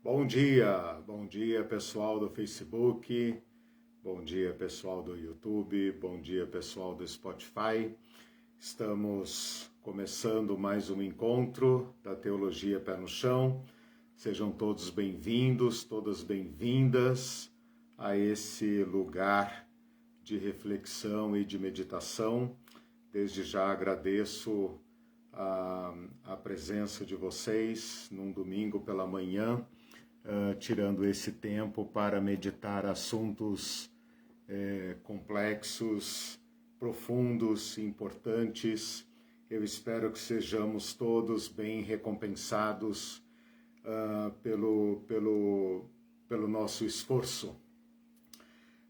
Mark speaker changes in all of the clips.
Speaker 1: Bom dia pessoal do Facebook, bom dia pessoal do YouTube, bom dia pessoal do Spotify. Estamos começando mais um encontro da Teologia Pé no Chão. Sejam todos bem-vindos, todas bem-vindas a esse lugar de reflexão e de meditação. Desde já agradeço a presença de vocês num domingo pela manhã, tirando esse tempo para meditar assuntos complexos, profundos, importantes. Eu espero que sejamos todos bem recompensados pelo nosso esforço.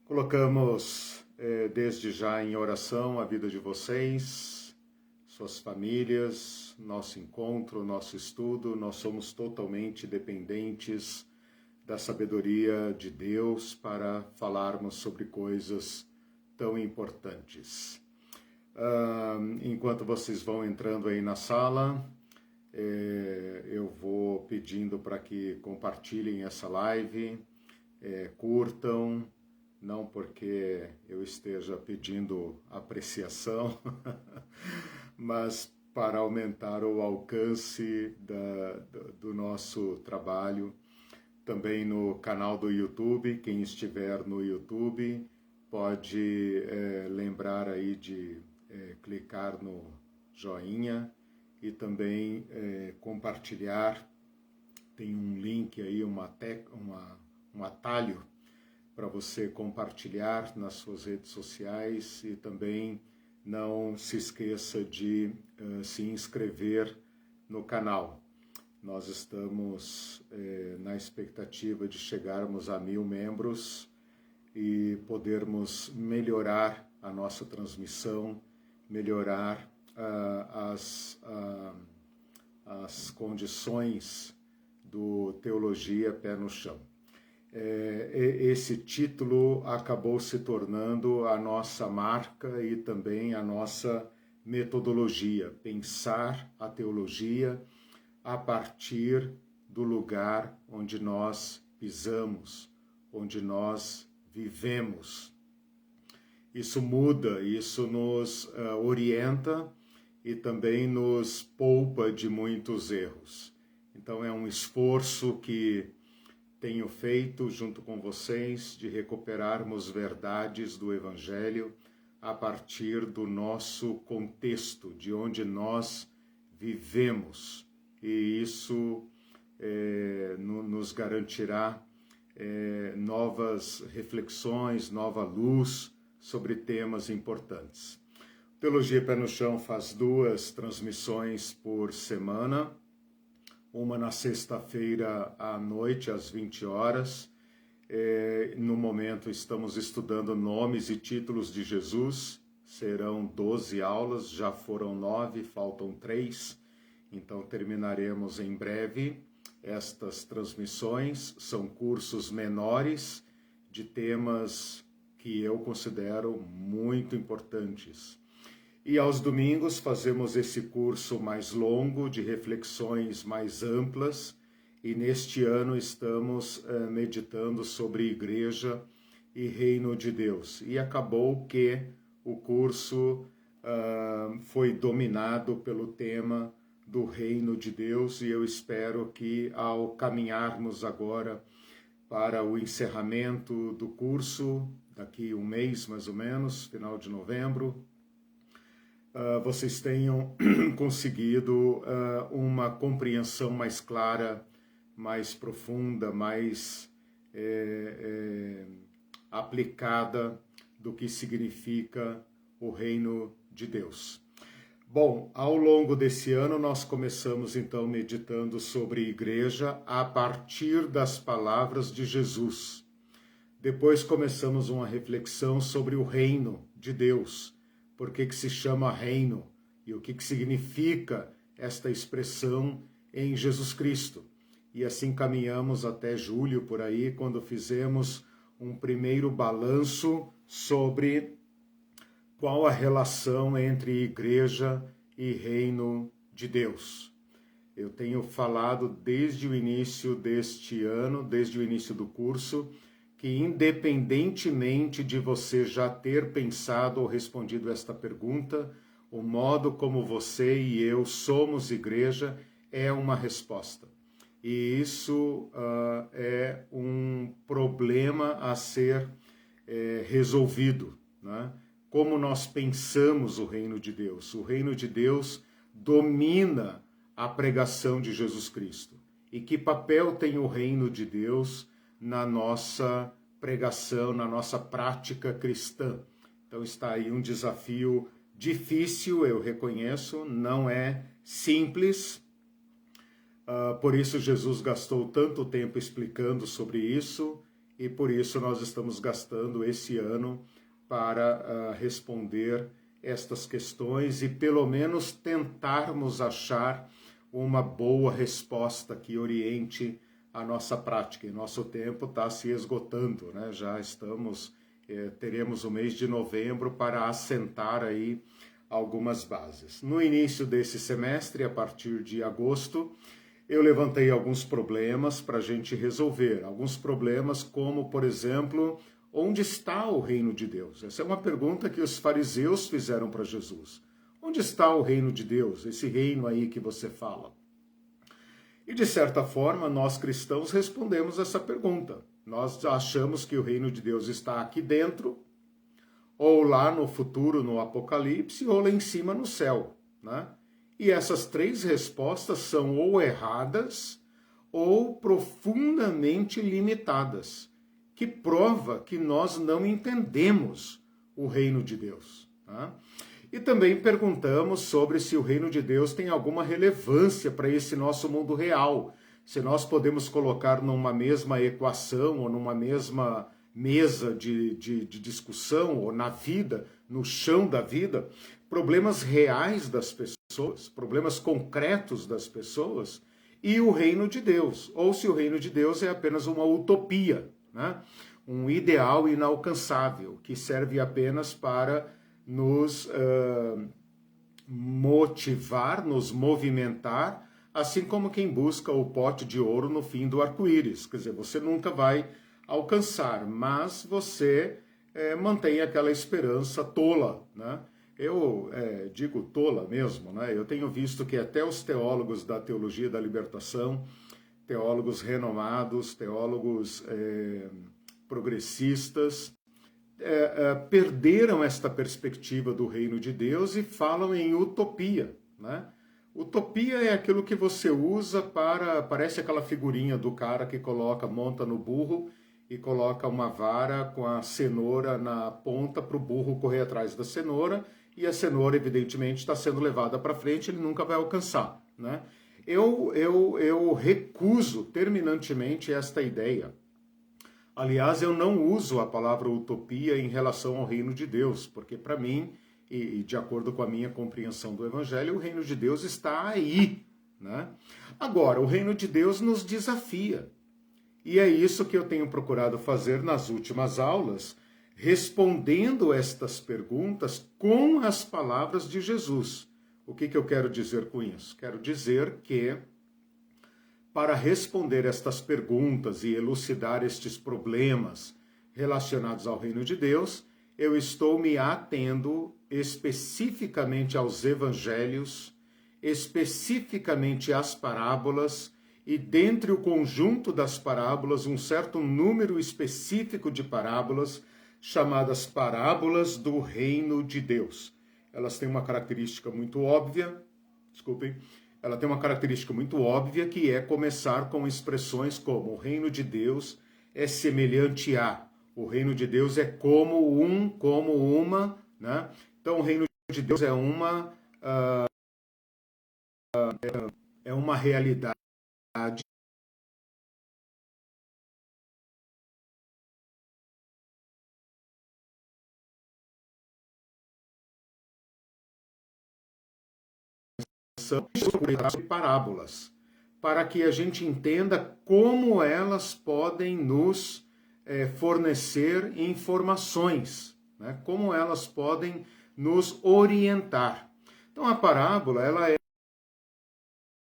Speaker 1: Colocamos desde já em oração a vida de vocês, suas famílias, nosso encontro, nosso estudo. Nós somos totalmente dependentes da sabedoria de Deus para falarmos sobre coisas tão importantes. Enquanto vocês vão entrando aí na sala, eu vou pedindo para que compartilhem essa live, curtam, não porque eu esteja pedindo apreciação, mas para aumentar o alcance do nosso trabalho. Também no canal do YouTube, quem estiver no YouTube pode lembrar aí de clicar no joinha e também compartilhar. Tem um link aí, um atalho para você compartilhar nas suas redes sociais, e também não se esqueça de se inscrever no canal. Nós estamos na expectativa de chegarmos a 1000 membros e podermos melhorar a nossa transmissão, melhorar as condições do Teologia Pé no Chão. Esse título acabou se tornando a nossa marca e também a nossa metodologia, pensar a teologia a partir do lugar onde nós pisamos, onde nós vivemos. Isso muda, isso nos orienta e também nos poupa de muitos erros. Então é um esforço que tenho feito junto com vocês de recuperarmos verdades do Evangelho a partir do nosso contexto, de onde nós vivemos. E isso nos garantirá novas reflexões, nova luz sobre temas importantes. Teologia Pé no Chão faz 2 transmissões por semana, uma na sexta-feira à noite, às 20 horas. No momento estamos estudando nomes e títulos de Jesus. Serão 12 aulas, já foram 9, faltam 3. Então terminaremos em breve estas transmissões. São cursos menores de temas que eu considero muito importantes. E aos domingos fazemos esse curso mais longo, de reflexões mais amplas, e neste ano estamos meditando sobre igreja e reino de Deus. E acabou que o curso foi dominado pelo tema do reino de Deus, e eu espero que ao caminharmos agora para o encerramento do curso, daqui um mês mais ou menos, final de novembro, vocês tenham conseguido uma compreensão mais clara, mais profunda, mais aplicada do que significa o reino de Deus. Bom, ao longo desse ano nós começamos então meditando sobre igreja a partir das palavras de Jesus. Depois começamos uma reflexão sobre o reino de Deus. Por que se chama reino e o que significa esta expressão em Jesus Cristo. E assim caminhamos até julho, por aí, quando fizemos um primeiro balanço sobre qual a relação entre igreja e reino de Deus. Eu tenho falado desde o início deste ano, desde o início do curso, que independentemente de você já ter pensado ou respondido esta pergunta, o modo como você e eu somos igreja é uma resposta. E isso é um problema a ser resolvido, né? Como nós pensamos o reino de Deus. O reino de Deus domina a pregação de Jesus Cristo. E que papel tem o reino de Deus na nossa pregação, na nossa prática cristã? Então está aí um desafio difícil, eu reconheço, não é simples. Por isso Jesus gastou tanto tempo explicando sobre isso e por isso nós estamos gastando esse ano para responder estas questões e pelo menos tentarmos achar uma boa resposta que oriente a nossa prática. E nosso tempo está se esgotando, né? Já estamos, teremos o mês de novembro para assentar aí algumas bases. No início desse semestre, a partir de agosto, eu levantei alguns problemas para a gente resolver. Alguns problemas como, por exemplo, onde está o reino de Deus? Essa é uma pergunta que os fariseus fizeram para Jesus. Onde está o reino de Deus? Esse reino aí que você fala. E de certa forma, nós cristãos respondemos essa pergunta. Nós achamos que o reino de Deus está aqui dentro, ou lá no futuro, no Apocalipse, ou lá em cima no céu, né? E essas três respostas são ou erradas ou profundamente limitadas, que prova que nós não entendemos o reino de Deus, tá? E também perguntamos sobre se o reino de Deus tem alguma relevância para esse nosso mundo real, se nós podemos colocar numa mesma equação ou numa mesma mesa de discussão, ou na vida, no chão da vida, problemas reais das pessoas, problemas concretos das pessoas, e o reino de Deus, ou se o reino de Deus é apenas uma utopia, né? Um ideal inalcançável, que serve apenas para nos motivar, nos movimentar, assim como quem busca o pote de ouro no fim do arco-íris. Quer dizer, você nunca vai alcançar, mas você mantém aquela esperança tola, né? Eu digo tola mesmo, né? Eu tenho visto que até os teólogos da teologia da libertação, teólogos renomados, teólogos progressistas, perderam esta perspectiva do reino de Deus e falam em utopia, né? Utopia é aquilo que você usa para... Parece aquela figurinha do cara que monta no burro e coloca uma vara com a cenoura na ponta para o burro correr atrás da cenoura, e a cenoura, evidentemente, está sendo levada para frente, ele nunca vai alcançar, né? Eu recuso terminantemente esta ideia. Aliás, eu não uso a palavra utopia em relação ao reino de Deus, porque para mim, e de acordo com a minha compreensão do Evangelho, o reino de Deus está aí, né? Agora, o reino de Deus nos desafia. E é isso que eu tenho procurado fazer nas últimas aulas, respondendo estas perguntas com as palavras de Jesus. O que eu quero dizer com isso? Quero dizer que, para responder estas perguntas e elucidar estes problemas relacionados ao reino de Deus, eu estou me atendo especificamente aos evangelhos, especificamente às parábolas, e dentre o conjunto das parábolas, um certo número específico de parábolas, chamadas parábolas do reino de Deus. Elas têm uma característica muito óbvia, ela tem uma característica muito óbvia, que é começar com expressões como: o reino de Deus é semelhante a, o reino de Deus é como uma, né? Então o reino de Deus é uma realidade de parábolas, para que a gente entenda como elas podem nos fornecer informações, né? Como elas podem nos orientar. Então a parábola, ela é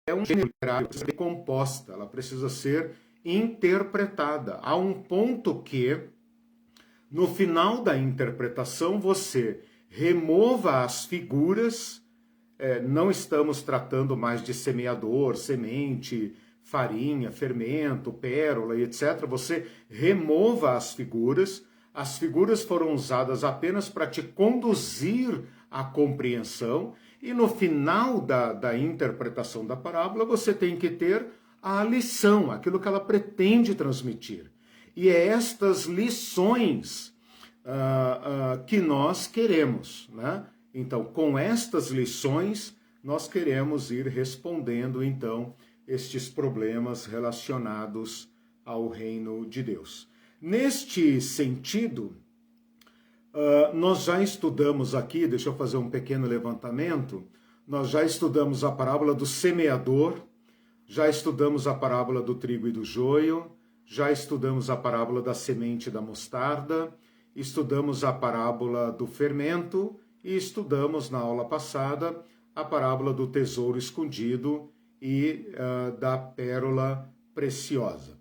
Speaker 1: é um gênero literário, precisa ser composta, ela precisa ser interpretada, a um ponto que, no final da interpretação, você remova as figuras, não estamos tratando mais de semeador, semente, farinha, fermento, pérola e etc. Você remova as figuras foram usadas apenas para te conduzir à compreensão, e no final da interpretação da parábola você tem que ter a lição, aquilo que ela pretende transmitir. E é estas lições que nós queremos, né? Então, com estas lições, nós queremos ir respondendo, então, estes problemas relacionados ao reino de Deus. Neste sentido, nós já estudamos aqui, deixa eu fazer um pequeno levantamento, nós já estudamos a parábola do semeador, já estudamos a parábola do trigo e do joio, já estudamos a parábola da semente da mostarda, estudamos a parábola do fermento e estudamos na aula passada a parábola do tesouro escondido e da pérola preciosa.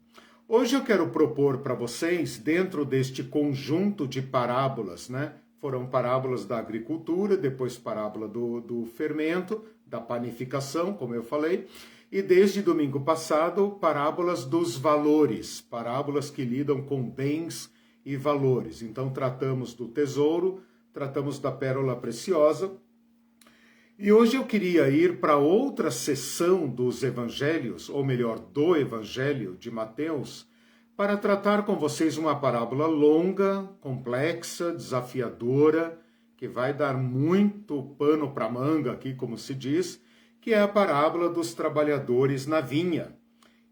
Speaker 1: Hoje eu quero propor para vocês, dentro deste conjunto de parábolas, né? Foram parábolas da agricultura, depois parábola do fermento, da panificação, como eu falei, e desde domingo passado, parábolas dos valores, parábolas que lidam com bens e valores. Então, tratamos do tesouro, tratamos da pérola preciosa. E hoje eu queria ir para outra seção dos evangelhos, ou melhor, do evangelho de Mateus, para tratar com vocês uma parábola longa, complexa, desafiadora, que vai dar muito pano para manga aqui, como se diz, que é a parábola dos trabalhadores na vinha.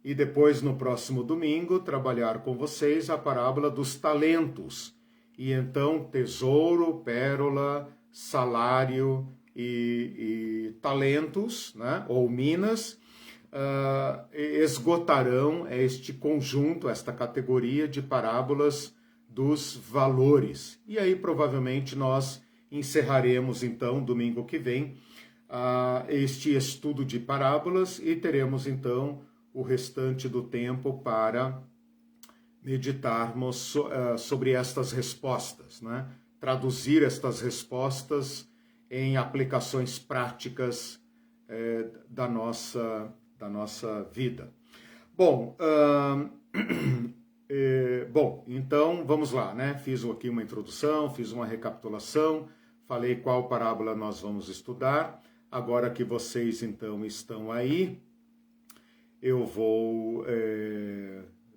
Speaker 1: E depois, no próximo domingo, trabalhar com vocês a parábola dos talentos. E então, tesouro, pérola, salário e talentos, né, ou minas, esgotarão este conjunto, esta categoria de parábolas dos valores. E aí, provavelmente, nós encerraremos, então, domingo que vem, este estudo de parábolas e teremos, então, o restante do tempo para meditarmos sobre estas respostas, né? Traduzir estas respostas em aplicações práticas da nossa vida. Bom, então vamos lá, né? Fiz aqui uma introdução, fiz uma recapitulação, falei qual parábola nós vamos estudar. Agora que vocês então estão aí, eu vou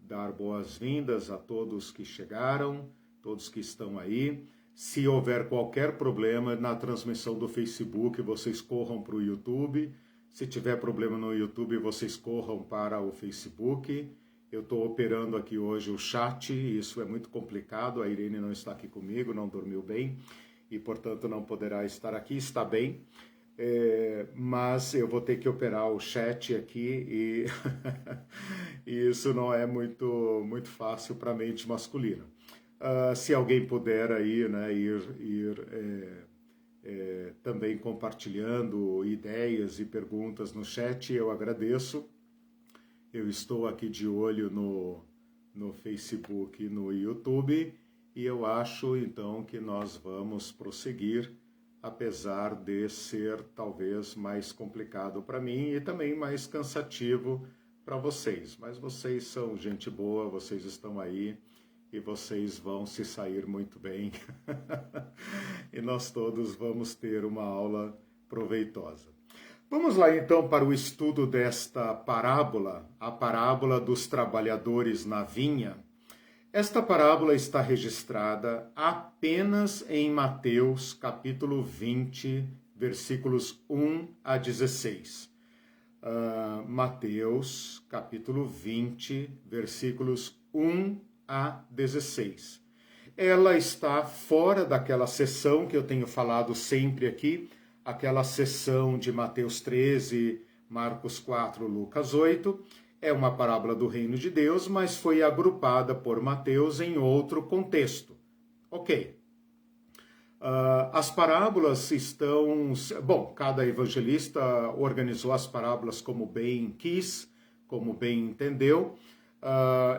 Speaker 1: dar boas-vindas a todos que chegaram, todos que estão aí. Se houver qualquer problema na transmissão do Facebook, vocês corram para o YouTube. Se tiver problema no YouTube, vocês corram para o Facebook. Eu estou operando aqui hoje o chat, isso é muito complicado. A Irene não está aqui comigo, não dormiu bem e, portanto, não poderá estar aqui. Está bem, mas eu vou ter que operar o chat aqui e isso não é muito fácil para a mente masculina. Se alguém puder aí, né, ir também compartilhando ideias e perguntas no chat, eu agradeço. Eu estou aqui de olho no Facebook e no YouTube e eu acho então que nós vamos prosseguir, apesar de ser talvez mais complicado para mim e também mais cansativo para vocês. Mas vocês são gente boa, vocês estão aí e vocês vão se sair muito bem. E nós todos vamos ter uma aula proveitosa. Vamos lá então para o estudo desta parábola, a parábola dos trabalhadores na vinha. Esta parábola está registrada apenas em Mateus, capítulo 20, versículos 1 a 16. Mateus, capítulo 20, versículos 1 a 16. Ela está fora daquela seção que eu tenho falado sempre aqui, aquela seção de Mateus 13, Marcos 4, Lucas 8. É uma parábola do reino de Deus, mas foi agrupada por Mateus em outro contexto. Ok. As parábolas estão... Bom, cada evangelista organizou as parábolas como bem quis, como bem entendeu.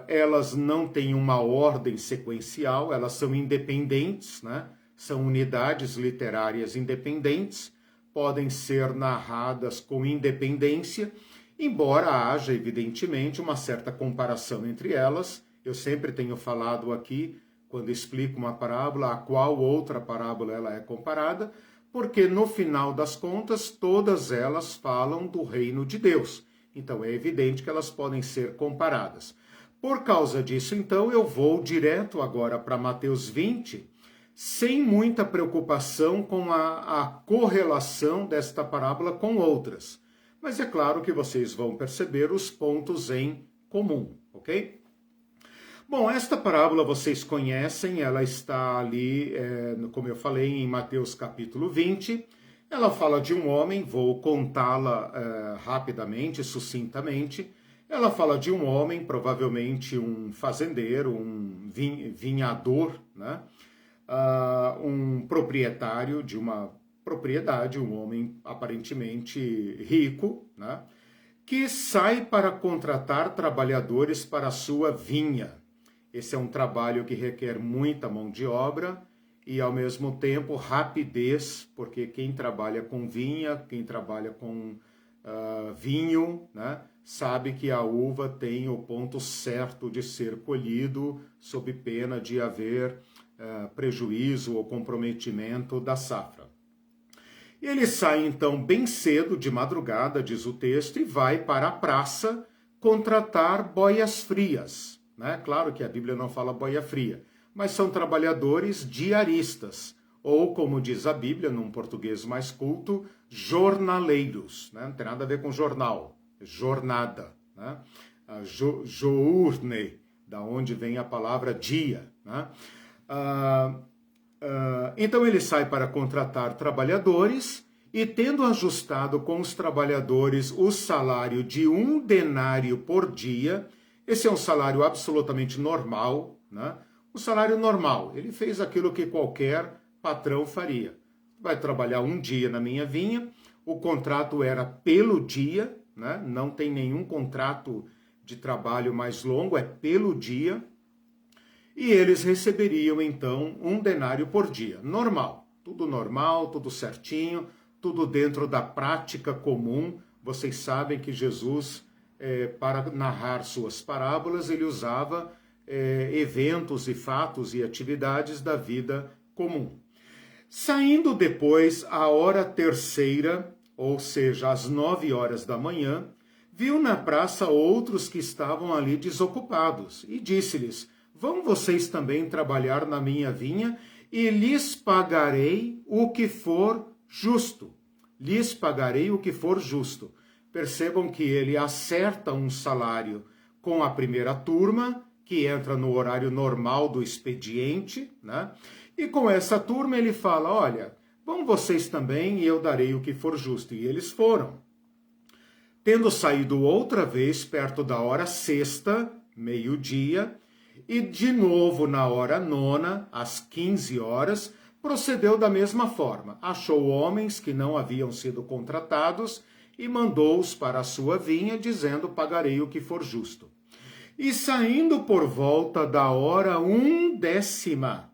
Speaker 1: Elas não têm uma ordem sequencial, elas são independentes, né? São unidades literárias independentes, podem ser narradas com independência, embora haja, evidentemente, uma certa comparação entre elas. Eu sempre tenho falado aqui, quando explico uma parábola, a qual outra parábola ela é comparada, porque no final das contas, todas elas falam do reino de Deus. Então é evidente que elas podem ser comparadas. Por causa disso, então, eu vou direto agora para Mateus 20, sem muita preocupação com a correlação desta parábola com outras. Mas é claro que vocês vão perceber os pontos em comum, ok? Bom, esta parábola vocês conhecem, ela está ali, como eu falei, em Mateus capítulo 20. Ela fala de um homem, vou contá-la rapidamente, sucintamente. Ela fala de um homem, provavelmente um fazendeiro, um vinhador, né? Um proprietário de uma propriedade, um homem aparentemente rico, né? Que sai para contratar trabalhadores para a sua vinha. Esse é um trabalho que requer muita mão de obra e, ao mesmo tempo, rapidez, porque quem trabalha com vinha, quem trabalha com vinho, né, sabe que a uva tem o ponto certo de ser colhido, sob pena de haver prejuízo ou comprometimento da safra. Ele sai, então, bem cedo, de madrugada, diz o texto, e vai para a praça contratar boias frias. Né? Claro que a Bíblia não fala boia fria, mas são trabalhadores diaristas, ou, como diz a Bíblia, num português mais culto, jornaleiros. Né? Não tem nada a ver com jornal, jornada. Né? Journe, da onde vem a palavra dia. Né? Então ele sai para contratar trabalhadores e, tendo ajustado com os trabalhadores o salário de 1 denário por dia, esse é um salário absolutamente normal, né? O salário normal, ele fez aquilo que qualquer patrão faria. Vai trabalhar um dia na minha vinha, o contrato era pelo dia, né? Não tem nenhum contrato de trabalho mais longo, é pelo dia. E eles receberiam, então, 1 denário por dia. Normal, tudo certinho, tudo dentro da prática comum. Vocês sabem que Jesus, para narrar suas parábolas, ele usava eventos e fatos e atividades da vida comum. Saindo depois, à hora terceira, ou seja, às 9 horas da manhã, viu na praça outros que estavam ali desocupados e disse-lhes: vão vocês também trabalhar na minha vinha e lhes pagarei o que for justo. Lhes pagarei o que for justo. Percebam que ele acerta um salário com a primeira turma, que entra no horário normal do expediente, né? E com essa turma ele fala: olha, vão vocês também e eu darei o que for justo. E eles foram. Tendo saído outra vez perto da hora sexta, meio-dia, e de novo na hora nona, às 15 horas, procedeu da mesma forma. Achou homens que não haviam sido contratados e mandou-os para a sua vinha, dizendo: pagarei o que for justo. E saindo por volta da hora 1/10,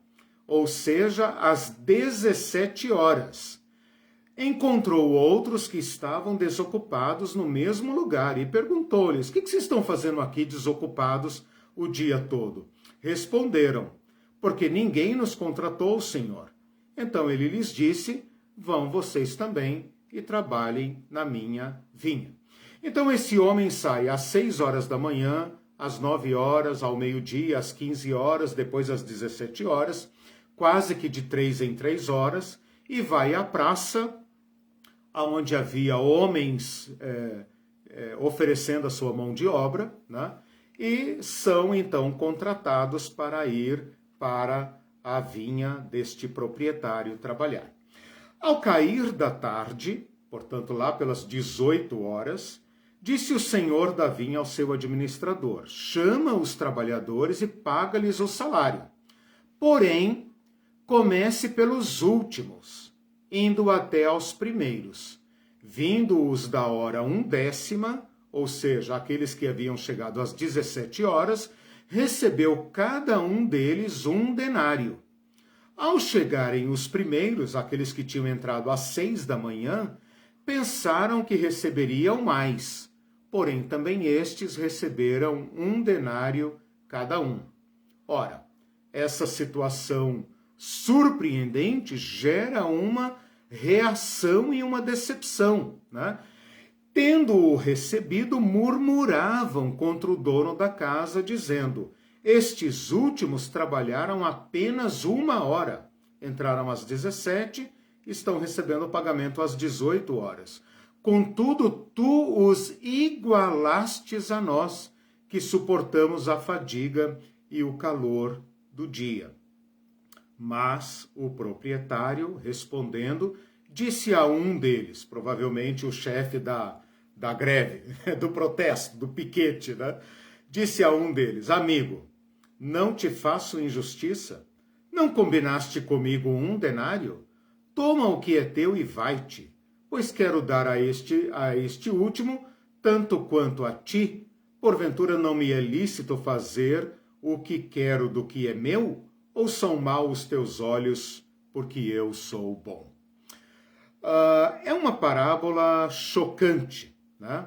Speaker 1: ou seja, às 17 horas, encontrou outros que estavam desocupados no mesmo lugar e perguntou-lhes: o que vocês estão fazendo aqui desocupados o dia todo? Responderam: porque ninguém nos contratou, Senhor. Então ele lhes disse: vão vocês também e trabalhem na minha vinha. Então esse homem sai às 6 horas da manhã, às 9 horas, ao meio-dia, às 15 horas, depois às 17 horas, quase que de 3 em 3 horas, e vai à praça, onde havia homens oferecendo a sua mão de obra, né? E são então contratados para ir para a vinha deste proprietário trabalhar. Ao cair da tarde, portanto lá pelas 18 horas, disse o senhor da vinha ao seu administrador: chama os trabalhadores e paga-lhes o salário. Porém, comece pelos últimos, indo até aos primeiros, vindo os da hora 1/10, ou seja, aqueles que haviam chegado às 17 horas, recebeu cada um deles 1 denário. Ao chegarem os primeiros, aqueles que tinham entrado às 6 da manhã, pensaram que receberiam mais, porém também estes receberam 1 denário cada um. Ora, essa situação surpreendente gera uma reação e uma decepção, né? Tendo-o recebido, murmuravam contra o dono da casa, dizendo: estes últimos trabalharam apenas 1 hora, entraram às 17, estão recebendo o pagamento às 18 horas. Contudo, tu os igualastes a nós, que suportamos a fadiga e o calor do dia. Mas o proprietário, respondendo, disse a um deles, provavelmente o chefe da greve, do protesto, do piquete, né? Disse a um deles: amigo, não te faço injustiça? Não combinaste comigo 1 denário? Toma o que é teu e vai-te, pois quero dar a este último tanto quanto a ti. Porventura não me é lícito fazer o que quero do que é meu? Ou são maus os teus olhos, porque eu sou bom? É uma parábola chocante, né?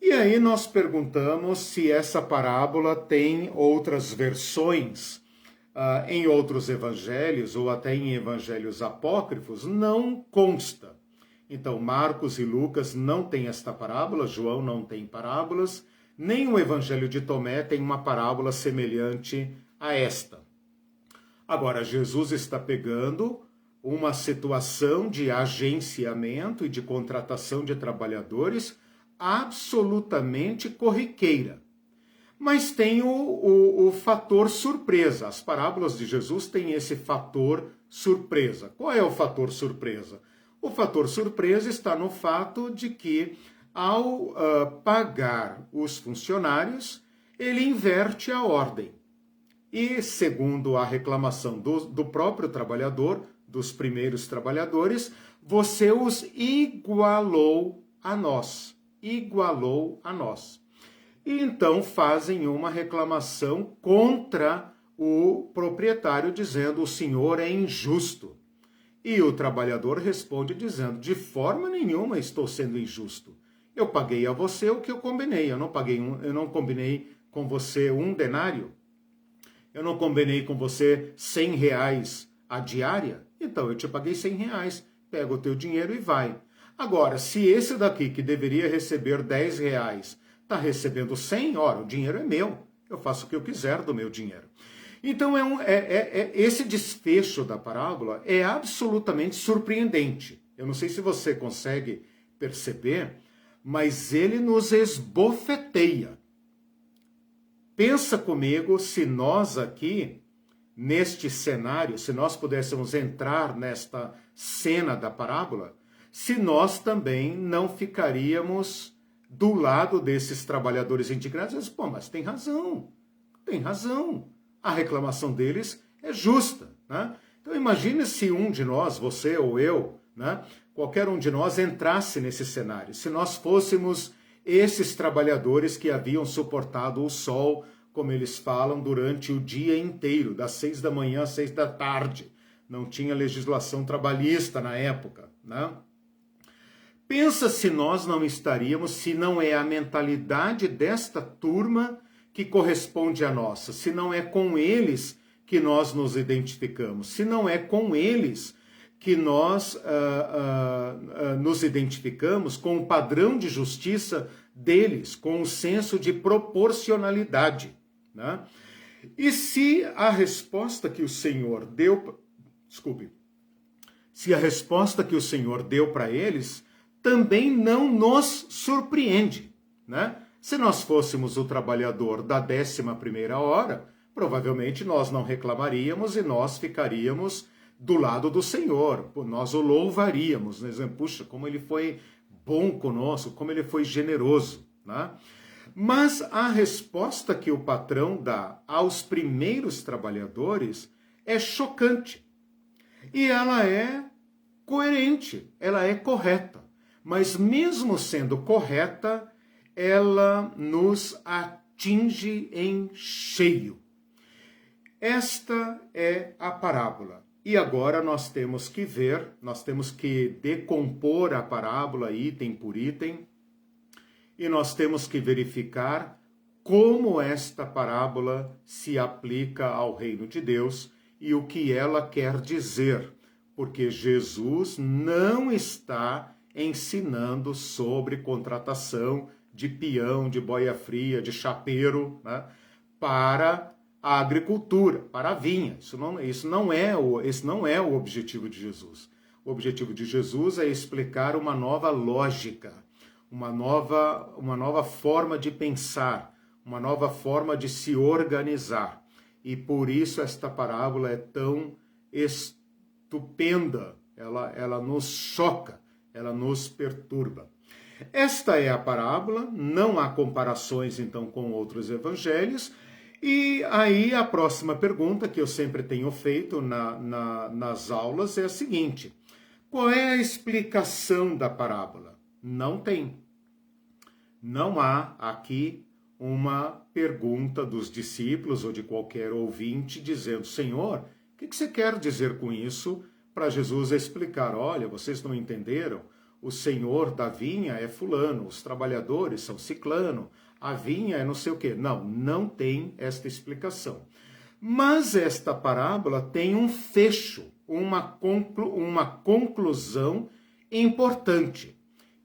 Speaker 1: E aí nós perguntamos se essa parábola tem outras versões em outros evangelhos ou até em evangelhos apócrifos. Não consta. Então, Marcos e Lucas não têm esta parábola, João não tem parábolas, nem o evangelho de Tomé tem uma parábola semelhante a esta. Agora, Jesus está pegando uma situação de agenciamento e de contratação de trabalhadores absolutamente corriqueira. Mas tem o fator surpresa. As parábolas de Jesus têm esse fator surpresa. Qual é o fator surpresa? O fator surpresa está no fato de que, ao pagar os funcionários, ele inverte a ordem. E, segundo a reclamação do próprio trabalhador, dos primeiros trabalhadores, você os igualou a nós. Igualou a nós. E então fazem uma reclamação contra o proprietário, dizendo: o senhor é injusto. E o trabalhador responde dizendo: de forma nenhuma estou sendo injusto. Eu paguei a você o que eu combinei. Eu não combinei com você 1 denário. Eu não combinei com você R$100 a diária, então eu te paguei R$100, pega o teu dinheiro e vai. Agora, se esse daqui que deveria receber R$10 está recebendo 100, ora, o dinheiro é meu, eu faço o que eu quiser do meu dinheiro. Então, esse desfecho da parábola é absolutamente surpreendente. Eu não sei se você consegue perceber, mas ele nos esbofeteia. Pensa comigo se nós aqui, neste cenário, se nós pudéssemos entrar nesta cena da parábola, se nós também não ficaríamos do lado desses trabalhadores indignados. Pô, mas tem razão. A reclamação deles é justa, né? Então imagine se um de nós, você ou eu, né, qualquer um de nós entrasse nesse cenário, se nós fôssemos esses trabalhadores que haviam suportado o sol, como eles falam, durante o dia inteiro, das 6 da manhã às 6 da tarde. Não tinha legislação trabalhista na época, né? Pensa se nós não estaríamos, se não é a mentalidade desta turma que corresponde à nossa, se não é com eles que nós nos identificamos, se não é com eles que nós nos identificamos com o padrão de justiça deles, com o senso de proporcionalidade, né? E se a resposta que o Senhor deu, se a resposta que o Senhor deu para eles também não nos surpreende, né? Se nós fôssemos o trabalhador da 11ª hora, provavelmente nós não reclamaríamos e nós ficaríamos do lado do Senhor, nós o louvaríamos, dizendo: puxa, como ele foi bom conosco, como ele foi generoso, né? Mas a resposta que o patrão dá aos primeiros trabalhadores é chocante. E ela é coerente, ela é correta. Mas mesmo sendo correta, ela nos atinge em cheio. Esta é a parábola. E agora nós temos que ver, nós temos que decompor a parábola item por item, e nós temos que verificar como esta parábola se aplica ao reino de Deus e o que ela quer dizer, porque Jesus não está ensinando sobre contratação de peão, de boia fria, de chapeiro, né, para a agricultura, para a vinha. Esse não é o objetivo de Jesus. O objetivo de Jesus é explicar uma nova lógica, uma nova forma de pensar, uma nova forma de se organizar. E por isso esta parábola é tão estupenda, ela nos choca, ela nos perturba. Esta é a parábola, não há comparações então com outros evangelhos. E aí a próxima pergunta que eu sempre tenho feito nas aulas é a seguinte: qual é a explicação da parábola? Não tem. Não há aqui uma pergunta dos discípulos ou de qualquer ouvinte dizendo: Senhor, o que você quer dizer com isso? Para Jesus explicar: olha, vocês não entenderam? O senhor da vinha é fulano, os trabalhadores são ciclano, a vinha é não sei o quê. Não tem esta explicação. Mas esta parábola tem um fecho, uma conclusão importante,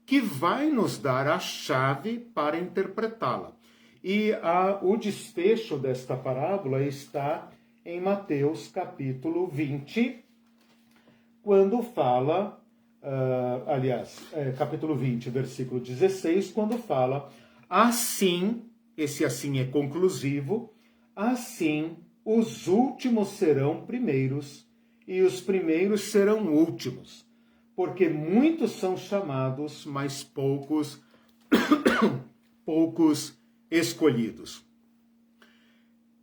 Speaker 1: que vai nos dar a chave para interpretá-la. E o desfecho desta parábola está em Mateus capítulo 20, quando fala, capítulo 20, versículo 16, quando fala: assim, esse assim é conclusivo, assim os últimos serão primeiros e os primeiros serão últimos, porque muitos são chamados, mas poucos escolhidos.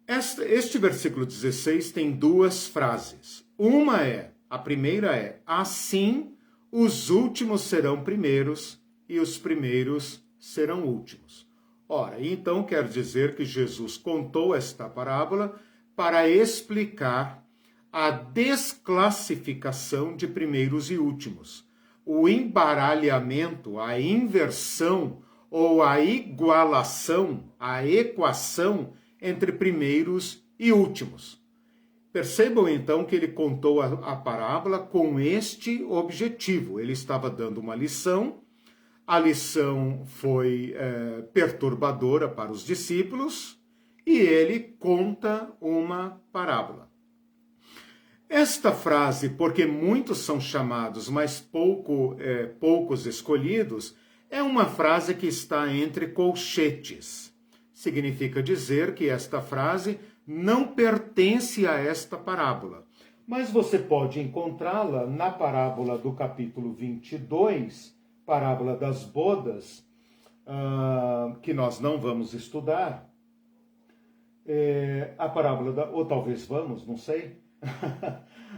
Speaker 1: Este versículo 16 tem duas frases. A primeira é: assim os últimos serão primeiros e os primeiros serão últimos. Ora, então quer dizer que Jesus contou esta parábola para explicar a desclassificação de primeiros e últimos, o embaralhamento, a inversão ou a igualação, a equação entre primeiros e últimos. Percebam então que ele contou a parábola com este objetivo. Ele estava dando uma lição, a lição foi perturbadora para os discípulos e ele conta uma parábola. Esta frase, porque muitos são chamados, mas poucos escolhidos, é uma frase que está entre colchetes. Significa dizer que esta frase não pertence a esta parábola. Mas você pode encontrá-la na parábola do capítulo 22, parábola das bodas, que nós não vamos estudar. A parábola, ou talvez vamos, não sei.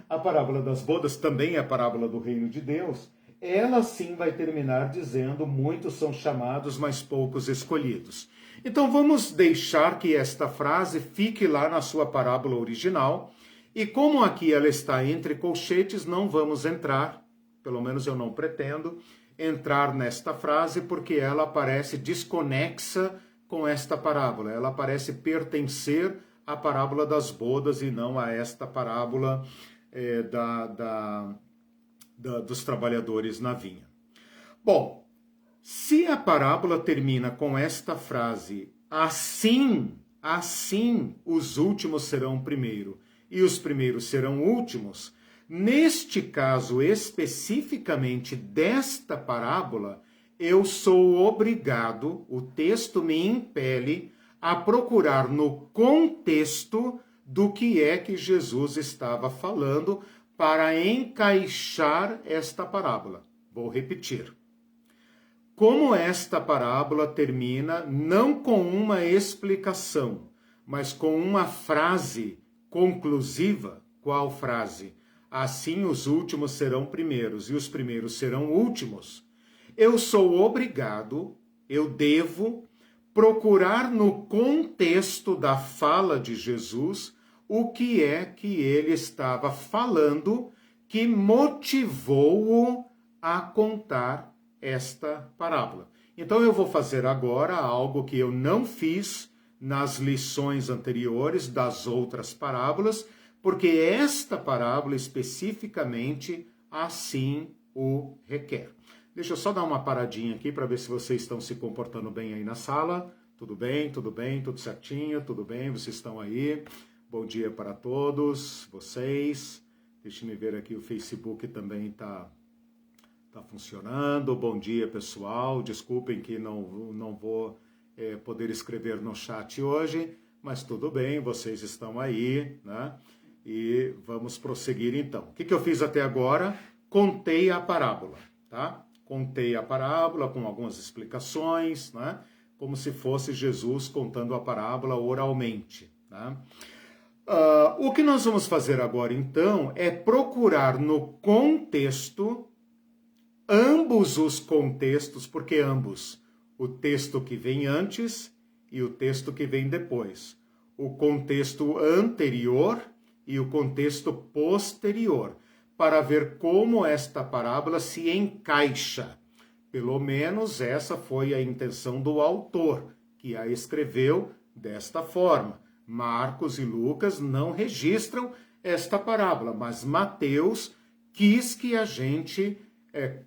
Speaker 1: A parábola das bodas também é a parábola do reino de Deus. Ela sim vai terminar dizendo: muitos são chamados, mas poucos escolhidos. Então vamos deixar que esta frase fique lá na sua parábola original, e como aqui ela está entre colchetes, não vamos entrar, pelo menos eu não pretendo, entrar nesta frase, porque ela parece desconexa com esta parábola. Ela parece pertencer à parábola das bodas e não a esta parábola dos trabalhadores na vinha. Bom, se a parábola termina com esta frase: assim os últimos serão primeiro e os primeiros serão últimos, neste caso especificamente desta parábola, eu sou obrigado, o texto me impele a procurar no contexto do que é que Jesus estava falando para encaixar esta parábola. Vou repetir. Como esta parábola termina não com uma explicação, mas com uma frase conclusiva, qual frase? assim os últimos serão primeiros e os primeiros serão últimos, eu sou obrigado, eu devo procurar no contexto da fala de Jesus o que é que ele estava falando que motivou-o a contar esta parábola. Então eu vou fazer agora algo que eu não fiz nas lições anteriores das outras parábolas, porque esta parábola especificamente assim o requer. Deixa eu só dar uma paradinha aqui para ver se vocês estão se comportando bem aí na sala. Tudo bem, tudo certinho, tudo bem, vocês estão aí. Bom dia para todos vocês. Deixa eu ver aqui, o Facebook também está funcionando. Bom dia, pessoal. Desculpem que não vou poder escrever no chat hoje, mas tudo bem, vocês estão aí, né? E vamos prosseguir então. O que eu fiz até agora? Contei a parábola, tá? Contei a parábola com algumas explicações, né? Como se fosse Jesus contando a parábola oralmente, né? O que nós vamos fazer agora, então, é procurar no contexto, ambos os contextos, porque ambos, o texto que vem antes e o texto que vem depois, o contexto anterior e o contexto posterior, para ver como esta parábola se encaixa. Pelo menos essa foi a intenção do autor, que a escreveu desta forma. Marcos e Lucas não registram esta parábola, mas Mateus quis que a gente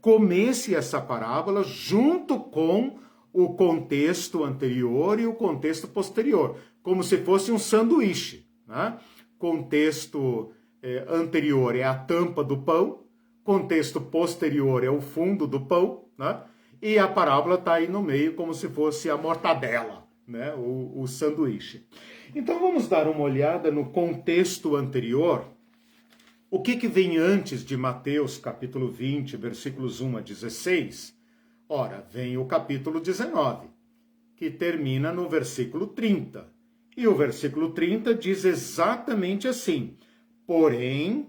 Speaker 1: comesse essa parábola junto com o contexto anterior e o contexto posterior, como se fosse um sanduíche, né? Contexto anterior é a tampa do pão, contexto posterior é o fundo do pão, né? E a parábola está aí no meio como se fosse a mortadela, né? O sanduíche. Então vamos dar uma olhada no contexto anterior. O que vem antes de Mateus capítulo 20, versículos 1 a 16? Ora, vem o capítulo 19, que termina no versículo 30. E o versículo 30 diz exatamente assim: porém,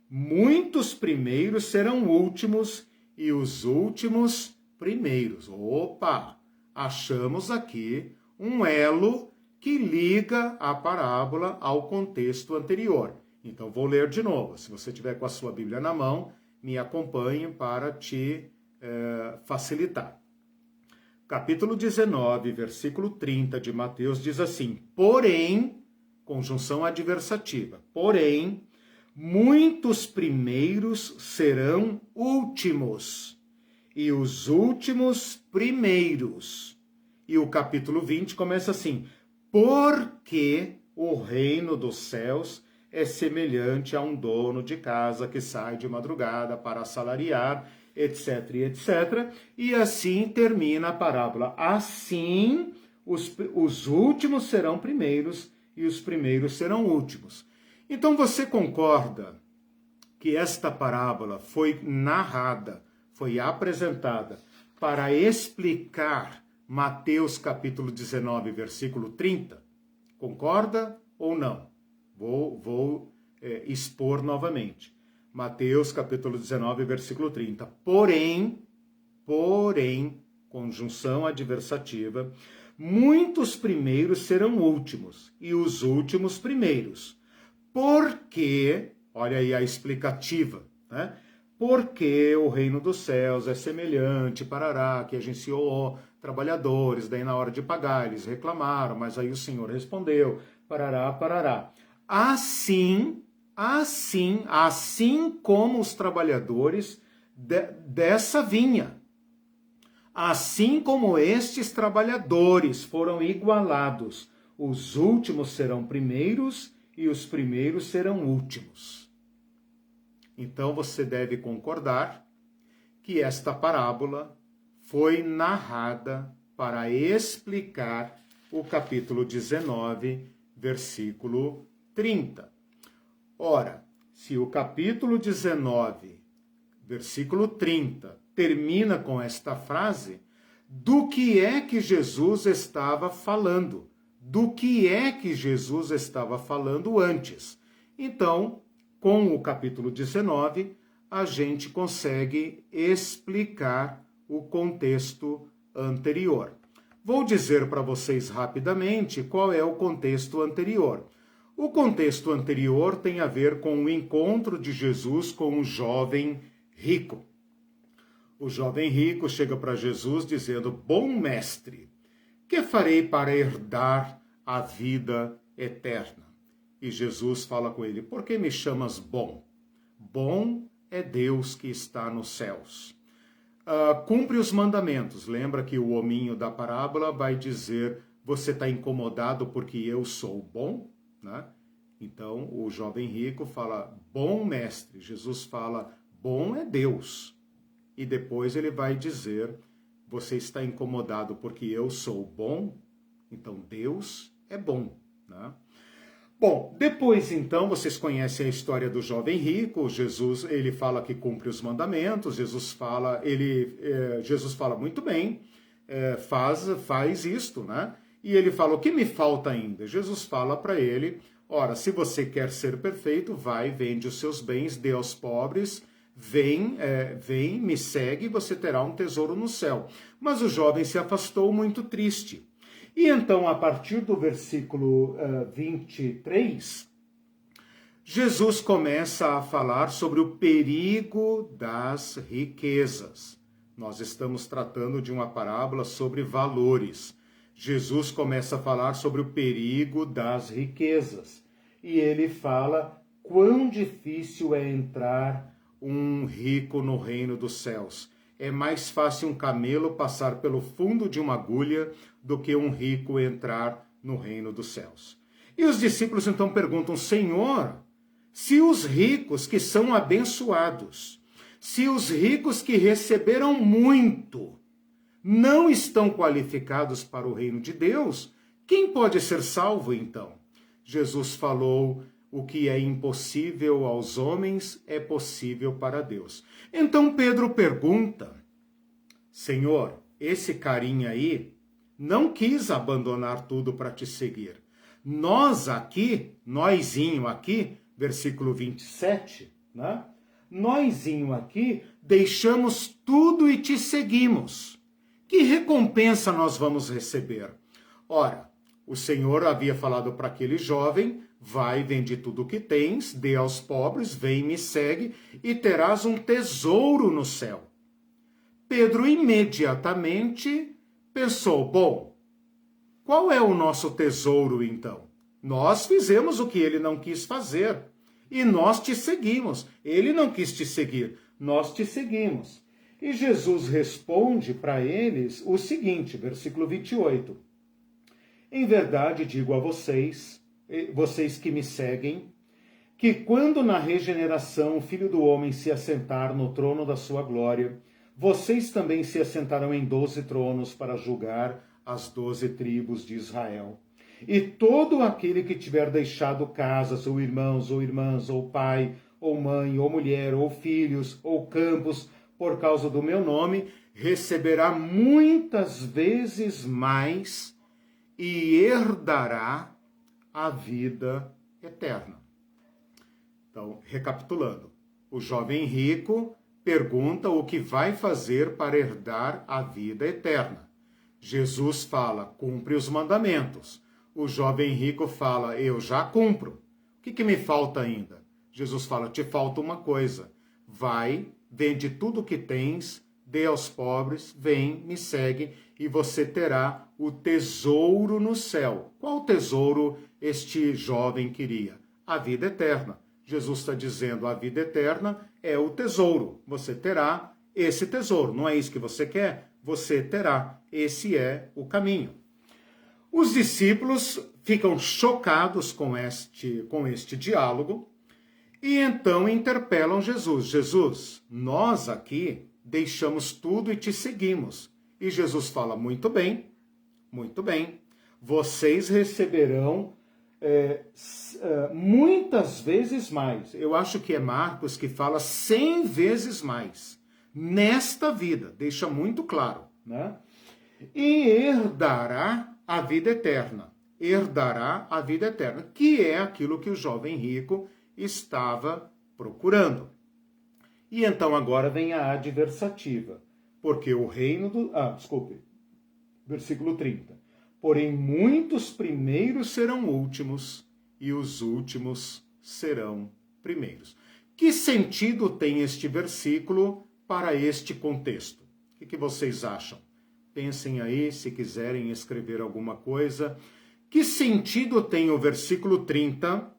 Speaker 1: muitos primeiros serão últimos e os últimos primeiros. Opa! Achamos aqui um elo que liga a parábola ao contexto anterior. Então, vou ler de novo. Se você tiver com a sua Bíblia na mão, me acompanhe para te facilitar. Capítulo 19, versículo 30 de Mateus diz assim: porém, conjunção adversativa, porém, muitos primeiros serão últimos, e os últimos primeiros. E o capítulo 20 começa assim: porque o reino dos céus é semelhante a um dono de casa que sai de madrugada para assalariar, etc, etc. E assim termina a parábola. Assim, os últimos serão primeiros e os primeiros serão últimos. Então você concorda que esta parábola foi narrada, foi apresentada para explicar Mateus capítulo 19, versículo 30? Concorda ou não? Vou expor novamente. Mateus capítulo 19, versículo 30. Porém, conjunção adversativa, muitos primeiros serão últimos e os últimos primeiros. Porque, olha aí a explicativa, né? Porque o reino dos céus é semelhante, parará, que agenciou trabalhadores, daí na hora de pagar eles reclamaram, mas aí o Senhor respondeu, parará. Assim como os trabalhadores dessa vinha, assim como estes trabalhadores foram igualados, os últimos serão primeiros e os primeiros serão últimos. Então você deve concordar que esta parábola foi narrada para explicar o capítulo 19, versículo 30. Ora, se o capítulo 19, versículo 30, termina com esta frase, do que é que Jesus estava falando? Do que é que Jesus estava falando antes? Então, com o capítulo 19, a gente consegue explicar o contexto anterior. Vou dizer para vocês rapidamente qual é o contexto anterior. O contexto anterior tem a ver com o encontro de Jesus com o jovem rico. O jovem rico chega para Jesus dizendo: bom mestre, que farei para herdar a vida eterna? E Jesus fala com ele: por que me chamas bom? Bom é Deus que está nos céus. Cumpre os mandamentos. Lembra que o hominho da parábola vai dizer: você está incomodado porque eu sou bom? Né? Então o jovem rico fala: bom mestre. Jesus fala: bom é Deus. E depois ele vai dizer: você está incomodado porque eu sou bom? Então Deus é bom. Né? Bom, depois então, vocês conhecem a história do jovem rico. Jesus, ele fala que cumpre os mandamentos. Jesus fala muito bem, faz isto, né? E ele fala: o que me falta ainda? Jesus fala para ele: ora, se você quer ser perfeito, vai, vende os seus bens, dê aos pobres, vem, me segue, e você terá um tesouro no céu. Mas o jovem se afastou muito triste. E então, a partir do versículo 23, Jesus começa a falar sobre o perigo das riquezas. Nós estamos tratando de uma parábola sobre valores. Jesus começa a falar sobre o perigo das riquezas. E ele fala quão difícil é entrar um rico no reino dos céus. É mais fácil um camelo passar pelo fundo de uma agulha do que um rico entrar no reino dos céus. E os discípulos então perguntam: Senhor, se os ricos que são abençoados, se os ricos que receberam muito, não estão qualificados para o reino de Deus, quem pode ser salvo então? Jesus falou: o que é impossível aos homens é possível para Deus. Então Pedro pergunta: Senhor, esse carinha aí não quis abandonar tudo para te seguir. Nósinho aqui, versículo 27, né? Nósinho aqui, deixamos tudo e te seguimos. Que recompensa nós vamos receber? Ora, o Senhor havia falado para aquele jovem: vai, vende tudo o que tens, dê aos pobres, vem, me segue, e terás um tesouro no céu. Pedro imediatamente pensou: bom, qual é o nosso tesouro então? Nós fizemos o que ele não quis fazer, e nós te seguimos. Ele não quis te seguir, nós te seguimos. E Jesus responde para eles o seguinte, versículo 28. Em verdade digo a vocês que me seguem, que quando na regeneração o Filho do Homem se assentar no trono da sua glória, vocês também se assentarão em 12 tronos para julgar as 12 tribos de Israel. E todo aquele que tiver deixado casas, ou irmãos, ou irmãs, ou pai, ou mãe, ou mulher, ou filhos, ou campos, por causa do meu nome, receberá muitas vezes mais e herdará a vida eterna. Então, recapitulando, o jovem rico pergunta o que vai fazer para herdar a vida eterna. Jesus fala: cumpre os mandamentos. O jovem rico fala: eu já cumpro. O que me falta ainda? Jesus fala: te falta uma coisa. Vai, vende tudo o que tens, dê aos pobres, vem, me segue, e você terá o tesouro no céu. Qual tesouro este jovem queria? A vida eterna. Jesus está dizendo: a vida eterna é o tesouro. Você terá esse tesouro. Não é isso que você quer? Você terá. Esse é o caminho. Os discípulos ficam chocados com este diálogo e então interpelam Jesus. Jesus, nós aqui deixamos tudo e te seguimos. E Jesus fala: muito bem, vocês receberão muitas vezes mais. Eu acho que é Marcos que fala 100 vezes mais. Nesta vida, deixa muito claro, né? E herdará a vida eterna. Herdará a vida eterna, que é aquilo que o jovem rico estava procurando. E então agora vem a adversativa, porque o reino do... versículo 30. Porém, muitos primeiros serão últimos, e os últimos serão primeiros. Que sentido tem este versículo para este contexto? O que vocês acham? Pensem aí, se quiserem escrever alguma coisa. Que sentido tem o versículo 30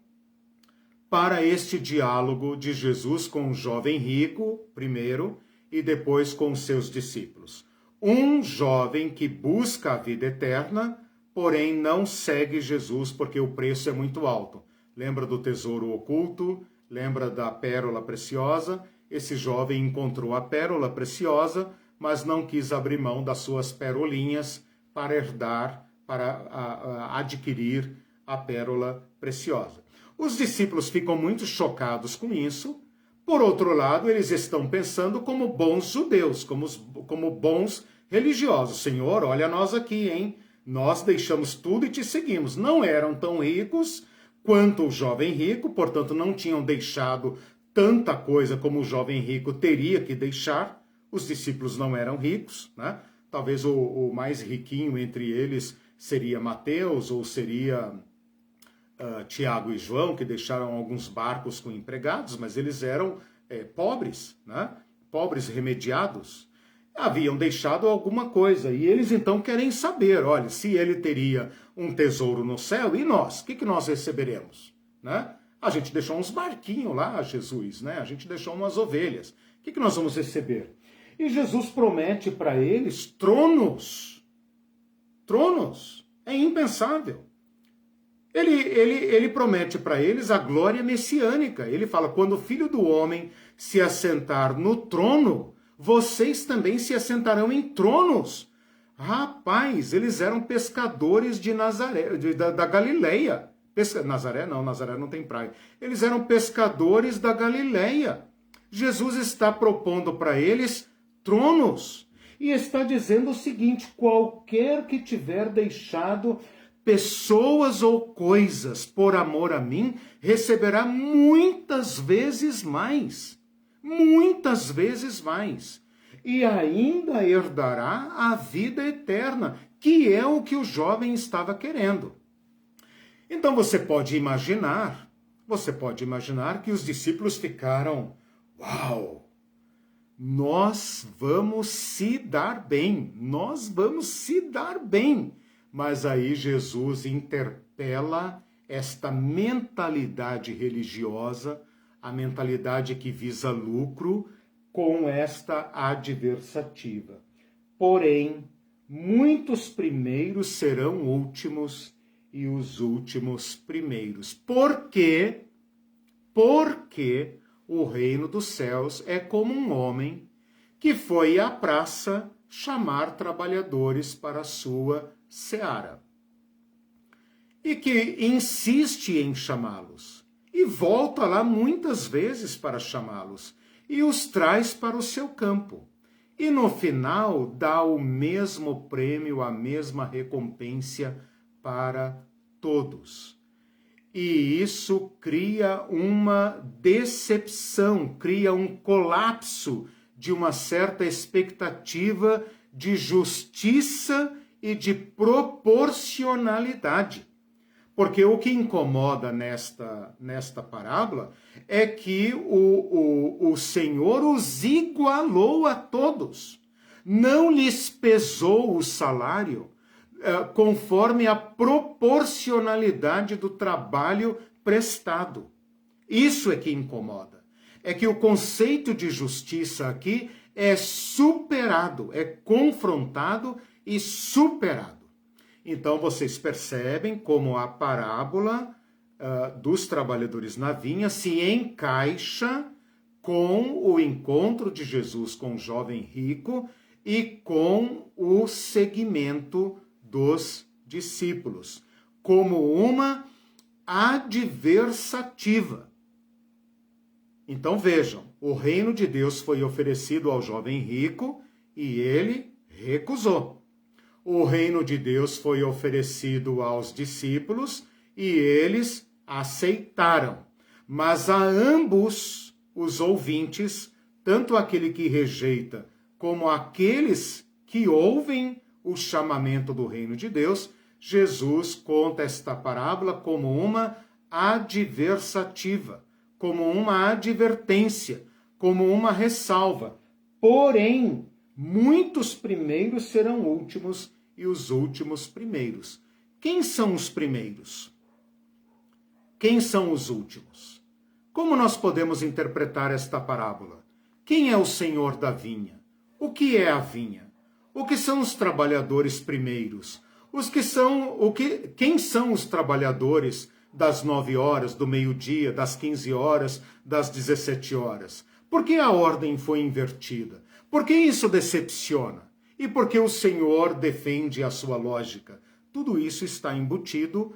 Speaker 1: para este diálogo de Jesus com o jovem rico, primeiro, e depois com os seus discípulos? Um jovem que busca a vida eterna, porém não segue Jesus porque o preço é muito alto. Lembra do tesouro oculto? Lembra da pérola preciosa? Esse jovem encontrou a pérola preciosa, mas não quis abrir mão das suas perolinhas para herdar, para adquirir a pérola preciosa. Os discípulos ficam muito chocados com isso. Por outro lado, eles estão pensando como bons judeus, como bons religiosos. Senhor, olha nós aqui, hein? Nós deixamos tudo e te seguimos. Não eram tão ricos quanto o jovem rico, portanto não tinham deixado tanta coisa como o jovem rico teria que deixar. Os discípulos não eram ricos, né? Talvez o mais riquinho entre eles seria Mateus ou seria Tiago e João, que deixaram alguns barcos com empregados, mas eles eram pobres, né? Pobres remediados. Haviam deixado alguma coisa, e eles então querem saber, olha, se ele teria um tesouro no céu, e nós? O que nós receberemos? Né? A gente deixou uns barquinhos lá, Jesus, né? A gente deixou umas ovelhas. O que nós vamos receber? E Jesus promete para eles tronos. Tronos. É impensável. Ele promete para eles a glória messiânica. Ele fala, quando o Filho do Homem se assentar no trono, vocês também se assentarão em tronos. Rapaz, eles eram pescadores de Nazaré, da Galileia. Nazaré não tem praia. Eles eram pescadores da Galileia. Jesus está propondo para eles tronos. E está dizendo o seguinte, qualquer que tiver deixado pessoas ou coisas por amor a mim, receberá muitas vezes mais. Muitas vezes mais. E ainda herdará a vida eterna, que é o que o jovem estava querendo. Então você pode imaginar que os discípulos ficaram, uau, nós vamos se dar bem, Mas aí Jesus interpela esta mentalidade religiosa, a mentalidade que visa lucro, com esta adversativa. Porém, muitos primeiros serão últimos e os últimos primeiros. Por quê? Porque o reino dos céus é como um homem que foi à praça chamar trabalhadores para a sua seara. E que insiste em chamá-los. E volta lá muitas vezes para chamá-los. E os traz para o seu campo. E no final dá o mesmo prêmio, a mesma recompensa para todos. E isso cria uma decepção, cria um colapso de uma certa expectativa de justiça e de proporcionalidade. Porque o que incomoda nesta parábola é que o Senhor os igualou a todos. Não lhes pesou o salário conforme a proporcionalidade do trabalho prestado. Isso é que incomoda. É que o conceito de justiça aqui é superado, é confrontado e superado. Então, vocês percebem como a parábola dos trabalhadores na vinha se encaixa com o encontro de Jesus com o jovem rico e com o segmento dos discípulos, como uma adversativa. Então, vejam, o reino de Deus foi oferecido ao jovem rico e ele recusou. O reino de Deus foi oferecido aos discípulos e eles aceitaram. mas a ambos os ouvintes, tanto aquele que rejeita como aqueles que ouvem o chamamento do reino de Deus, Jesus conta esta parábola como uma adversativa, como uma advertência, como uma ressalva. Porém, muitos primeiros serão últimos e os últimos primeiros. Quem são os primeiros? Quem são os últimos? Como nós podemos interpretar esta parábola? Quem é o senhor da vinha? O que é a vinha? O que são os trabalhadores primeiros? Quem são os trabalhadores das 9 horas, do meio-dia, das 15 horas, das 17 horas? Por que a ordem foi invertida? Por que isso decepciona? E por que o Senhor defende a sua lógica? Tudo isso está embutido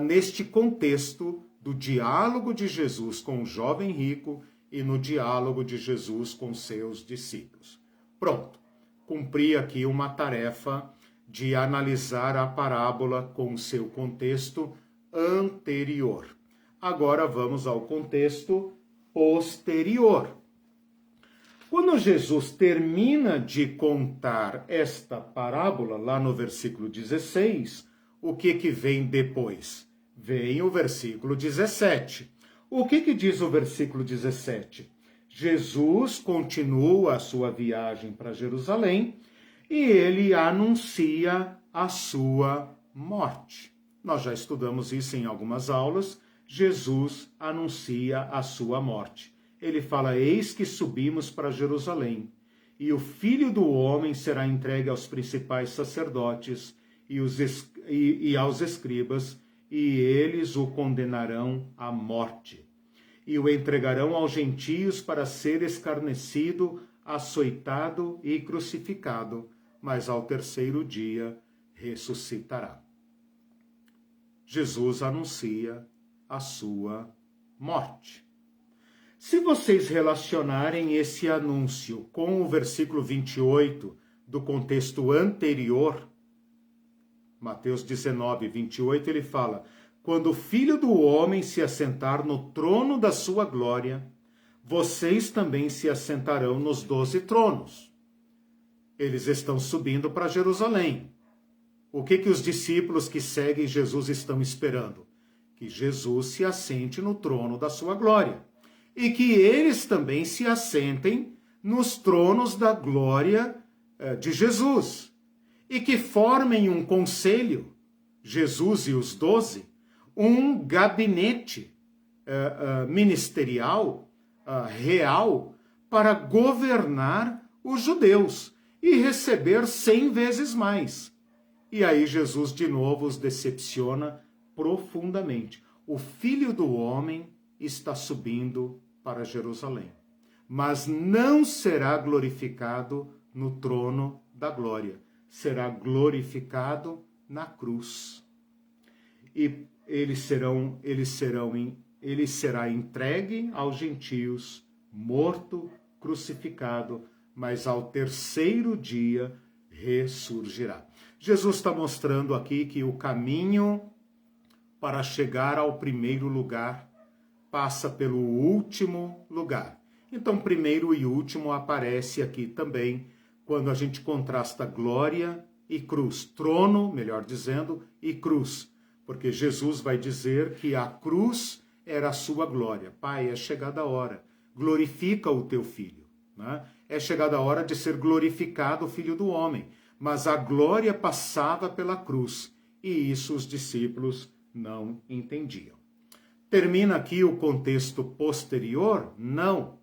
Speaker 1: neste contexto do diálogo de Jesus com o jovem rico e no diálogo de Jesus com seus discípulos. Pronto, cumpri aqui uma tarefa de analisar a parábola com o seu contexto anterior. Agora vamos ao contexto posterior. Quando Jesus termina de contar esta parábola, lá no versículo 16, o que vem depois? Vem o versículo 17. O que diz o versículo 17? Jesus continua a sua viagem para Jerusalém e ele anuncia a sua morte. Nós já estudamos isso em algumas aulas. Jesus anuncia a sua morte. Ele fala, eis que subimos para Jerusalém, e o Filho do Homem será entregue aos principais sacerdotes e aos escribas, e eles o condenarão à morte. E o entregarão aos gentios para ser escarnecido, açoitado e crucificado, mas ao terceiro dia ressuscitará. Jesus anuncia a sua morte. Se vocês relacionarem esse anúncio com o versículo 28 do contexto anterior, Mateus 19, 28, ele fala, quando o Filho do Homem se assentar no trono da sua glória, vocês também se assentarão nos 12 tronos. Eles estão subindo para Jerusalém. O que os discípulos que seguem Jesus estão esperando? Que Jesus se assente no trono da sua glória. E que eles também se assentem nos tronos da glória de Jesus. E que formem um conselho, Jesus e os 12, um gabinete ministerial, real, para governar os judeus e receber 100 vezes mais. E aí Jesus de novo os decepciona profundamente. O Filho do Homem está subindo para Jerusalém, mas não será glorificado no trono da glória, será glorificado na cruz. E ele será entregue aos gentios, morto, crucificado, mas ao terceiro dia ressurgirá. Jesus está mostrando aqui que o caminho para chegar ao primeiro lugar passa pelo último lugar. Então, primeiro e último aparece aqui também quando a gente contrasta glória e cruz. Trono, melhor dizendo, e cruz. Porque Jesus vai dizer que a cruz era a sua glória. Pai, é chegada a hora. Glorifica o teu filho. Né? É chegada a hora de ser glorificado o Filho do Homem. Mas a glória passava pela cruz. E isso os discípulos não entendiam. Termina aqui o contexto posterior? Não.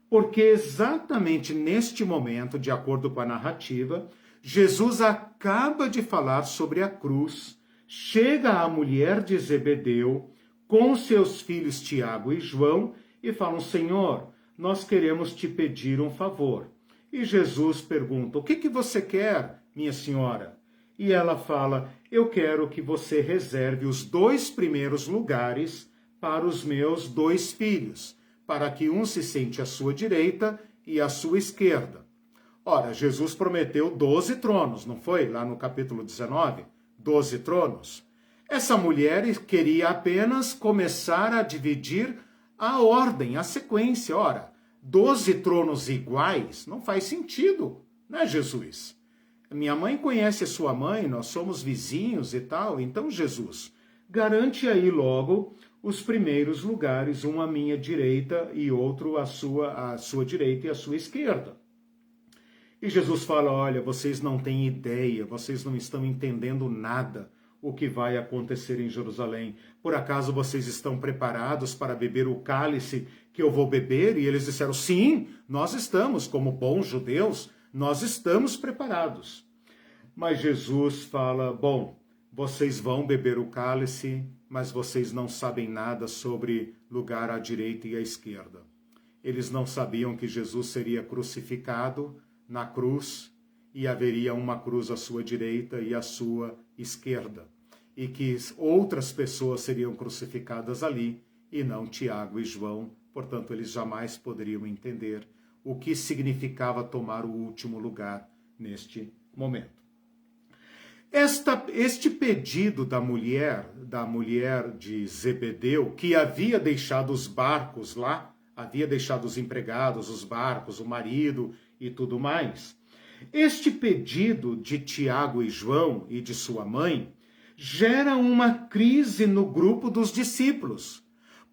Speaker 1: Porque exatamente neste momento, de acordo com a narrativa, Jesus acaba de falar sobre a cruz, chega a mulher de Zebedeu com seus filhos Tiago e João e falam, Senhor, nós queremos te pedir um favor. E Jesus pergunta, o que você quer, minha senhora? E ela fala, eu quero que você reserve os 2 primeiros lugares para os meus 2 filhos, para que um se sente à sua direita e à sua esquerda. Ora, Jesus prometeu 12 tronos, não foi? Lá no capítulo 19, 12 tronos. Essa mulher queria apenas começar a dividir a ordem, a sequência. Ora, 12 tronos iguais não faz sentido, né, Jesus? Minha mãe conhece a sua mãe, nós somos vizinhos e tal. Então, Jesus, garante aí logo os primeiros lugares, um à minha direita e outro à sua direita e à sua esquerda. E Jesus fala, olha, vocês não têm ideia, vocês não estão entendendo nada o que vai acontecer em Jerusalém. Por acaso vocês estão preparados para beber o cálice que eu vou beber? E eles disseram, sim, nós estamos, como bons judeus, nós estamos preparados. Mas Jesus fala, bom, vocês vão beber o cálice, mas vocês não sabem nada sobre lugar à direita e à esquerda. Eles não sabiam que Jesus seria crucificado na cruz e haveria uma cruz à sua direita e à sua esquerda. E que outras pessoas seriam crucificadas ali e não Tiago e João. Portanto, eles jamais poderiam entender o que significava tomar o último lugar neste momento. Este pedido da mulher de Zebedeu, que havia deixado os barcos lá, havia deixado os empregados, os barcos, o marido e tudo mais, este pedido de Tiago e João e de sua mãe gera uma crise no grupo dos discípulos,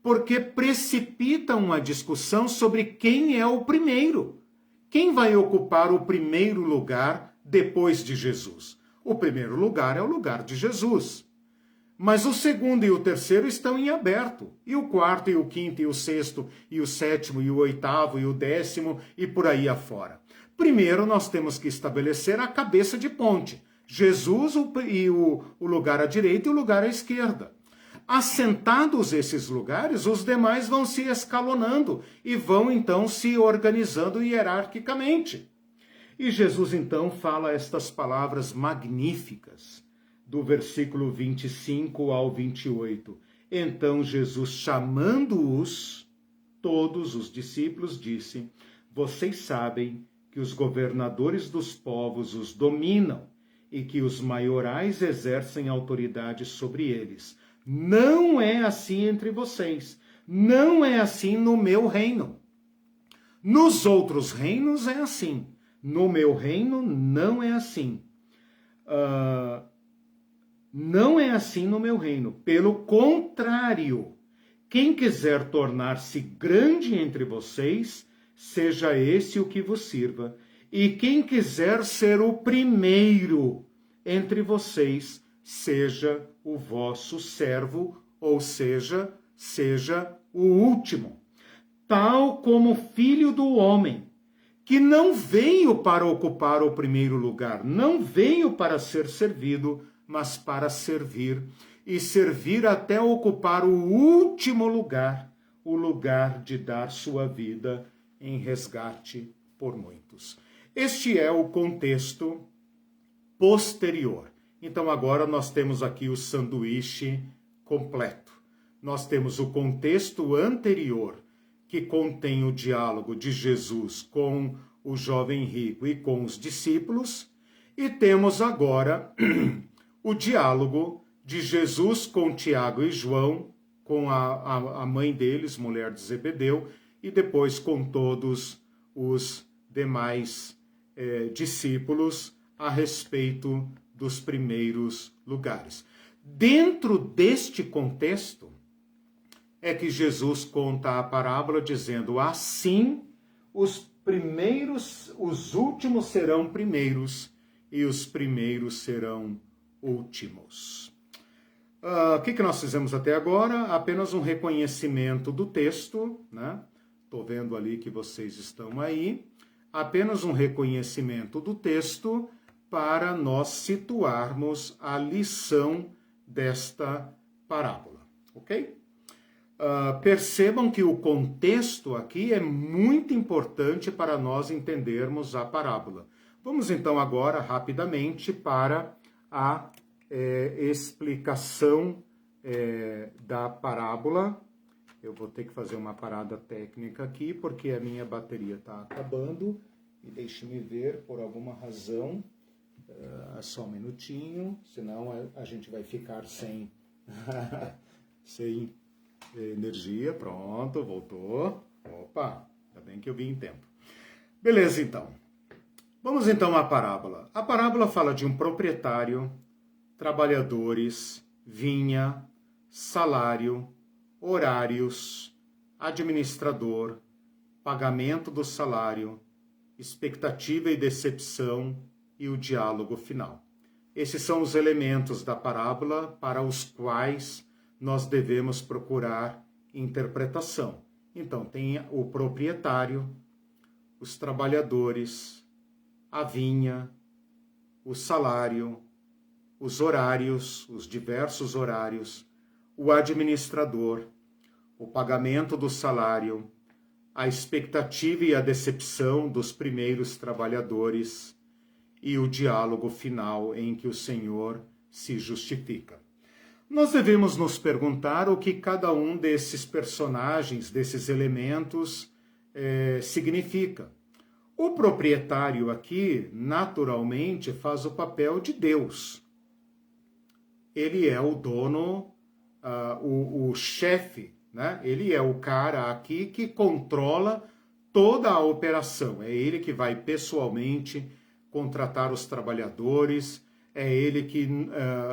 Speaker 1: porque precipita uma discussão sobre quem é o primeiro. Quem vai ocupar o primeiro lugar depois de Jesus? O primeiro lugar é o lugar de Jesus. Mas o segundo e o terceiro estão em aberto. E o quarto, e o quinto, e o sexto, e o sétimo, e o oitavo, e o décimo, e por aí afora. Primeiro, nós temos que estabelecer a cabeça de ponte. Jesus e o lugar à direita e o lugar à esquerda. Assentados esses lugares, os demais vão se escalonando e vão então se organizando hierarquicamente. E Jesus então fala estas palavras magníficas, do versículo 25 ao 28. Então Jesus, chamando-os, todos os discípulos, disse, vocês sabem que os governadores dos povos os dominam e que os maiorais exercem autoridade sobre eles. Não é assim entre vocês. Não é assim no meu reino. Nos outros reinos é assim. No meu reino não é assim. Não é assim no meu reino. Pelo contrário, quem quiser tornar-se grande entre vocês, seja esse o que vos sirva. E quem quiser ser o primeiro entre vocês, seja o vosso servo, ou seja o último. Tal como o Filho do Homem, que não veio para ocupar o primeiro lugar, não veio para ser servido, mas para servir, e servir até ocupar o último lugar, o lugar de dar sua vida em resgate por muitos. Este é o contexto posterior. Então agora nós temos aqui o sanduíche completo. Nós temos o contexto anterior, que contém o diálogo de Jesus com o jovem rico e com os discípulos, e temos agora o diálogo de Jesus com Tiago e João, com a mãe deles, mulher de Zebedeu, e depois com todos os demais discípulos a respeito dos primeiros lugares. Dentro deste contexto é que Jesus conta a parábola dizendo, assim os últimos serão primeiros e os primeiros serão últimos. O que nós fizemos até agora? Apenas um reconhecimento do texto, né? Estou vendo ali que vocês estão aí. Apenas um reconhecimento do texto para nós situarmos a lição desta parábola, ok? Percebam que o contexto aqui é muito importante para nós entendermos a parábola. Vamos então agora rapidamente para a explicação da parábola. Eu vou ter que fazer uma parada técnica aqui, porque a minha bateria está acabando. E deixe-me ver, por alguma razão, só um minutinho, senão a gente vai ficar sem Energia, pronto, voltou. Opa, ainda bem que eu vim em tempo. Beleza, então. Vamos então à parábola. A parábola fala de um proprietário, trabalhadores, vinha, salário, horários, administrador, pagamento do salário, expectativa e decepção e o diálogo final. Esses são os elementos da parábola para os quais nós devemos procurar interpretação. Então, tem o proprietário, os trabalhadores, a vinha, o salário, os horários, os diversos horários, o administrador, o pagamento do salário, a expectativa e a decepção dos primeiros trabalhadores e o diálogo final em que o Senhor se justifica. Nós devemos nos perguntar o que cada um desses personagens, desses elementos, significa. O proprietário aqui, naturalmente, faz o papel de Deus. Ele é o dono, o chefe, né? Ele é o cara aqui que controla toda a operação. É ele que vai pessoalmente contratar os trabalhadores, é ele que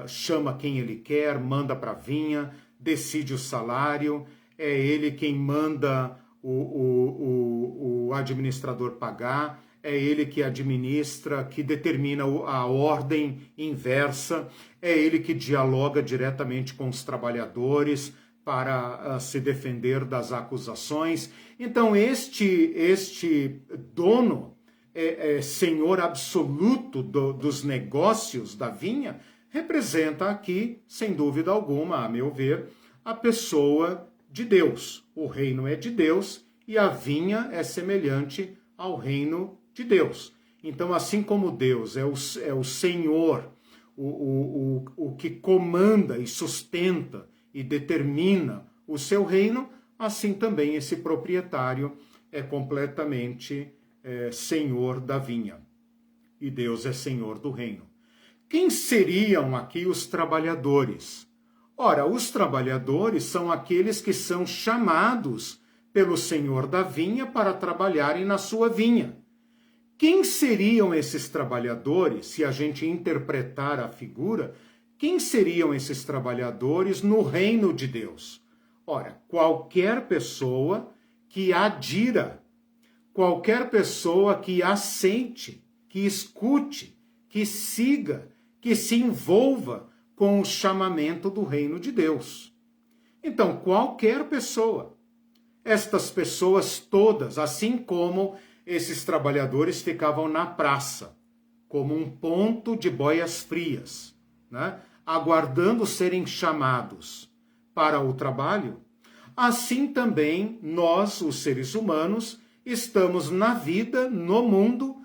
Speaker 1: chama quem ele quer, manda para a vinha, decide o salário, é ele quem manda o administrador pagar, é ele que administra, que determina a ordem inversa, é ele que dialoga diretamente com os trabalhadores para se defender das acusações. Então, este dono, senhor absoluto dos negócios da vinha, representa aqui, sem dúvida alguma, a meu ver, a pessoa de Deus. O reino é de Deus e a vinha é semelhante ao reino de Deus. Então, assim como Deus é o Senhor, o que comanda e sustenta e determina o seu reino, assim também esse proprietário é completamente senhor da vinha. E Deus é senhor do reino. Quem seriam aqui os trabalhadores? Ora, os trabalhadores são aqueles que são chamados pelo senhor da vinha para trabalharem na sua vinha. Quem seriam esses trabalhadores, se a gente interpretar a figura, quem seriam esses trabalhadores no reino de Deus? Ora, qualquer pessoa que adira, qualquer pessoa que aceite, que escute, que siga, que se envolva com o chamamento do reino de Deus. Então, qualquer pessoa. Estas pessoas todas, assim como esses trabalhadores ficavam na praça, como um ponto de boias frias, né? Aguardando serem chamados para o trabalho, assim também nós, os seres humanos, estamos na vida, no mundo,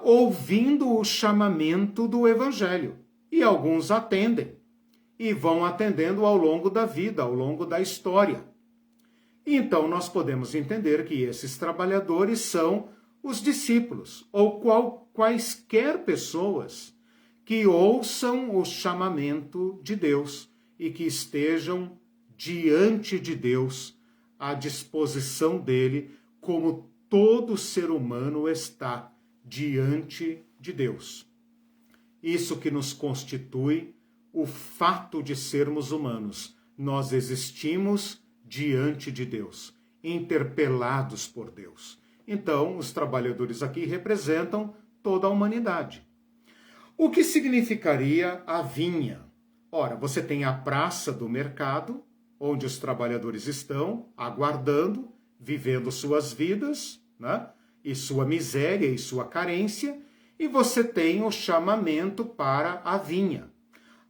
Speaker 1: ouvindo o chamamento do Evangelho. E alguns atendem, e vão atendendo ao longo da vida, ao longo da história. Então nós podemos entender que esses trabalhadores são os discípulos, ou quaisquer pessoas que ouçam o chamamento de Deus e que estejam diante de Deus, à disposição dele, como todo ser humano está diante de Deus. Isso que nos constitui o fato de sermos humanos. Nós existimos diante de Deus, interpelados por Deus. Então, os trabalhadores aqui representam toda a humanidade. O que significaria a vinha? Ora, você tem a praça do mercado, onde os trabalhadores estão aguardando, vivendo suas vidas, né? E sua miséria e sua carência, e você tem o chamamento para a vinha.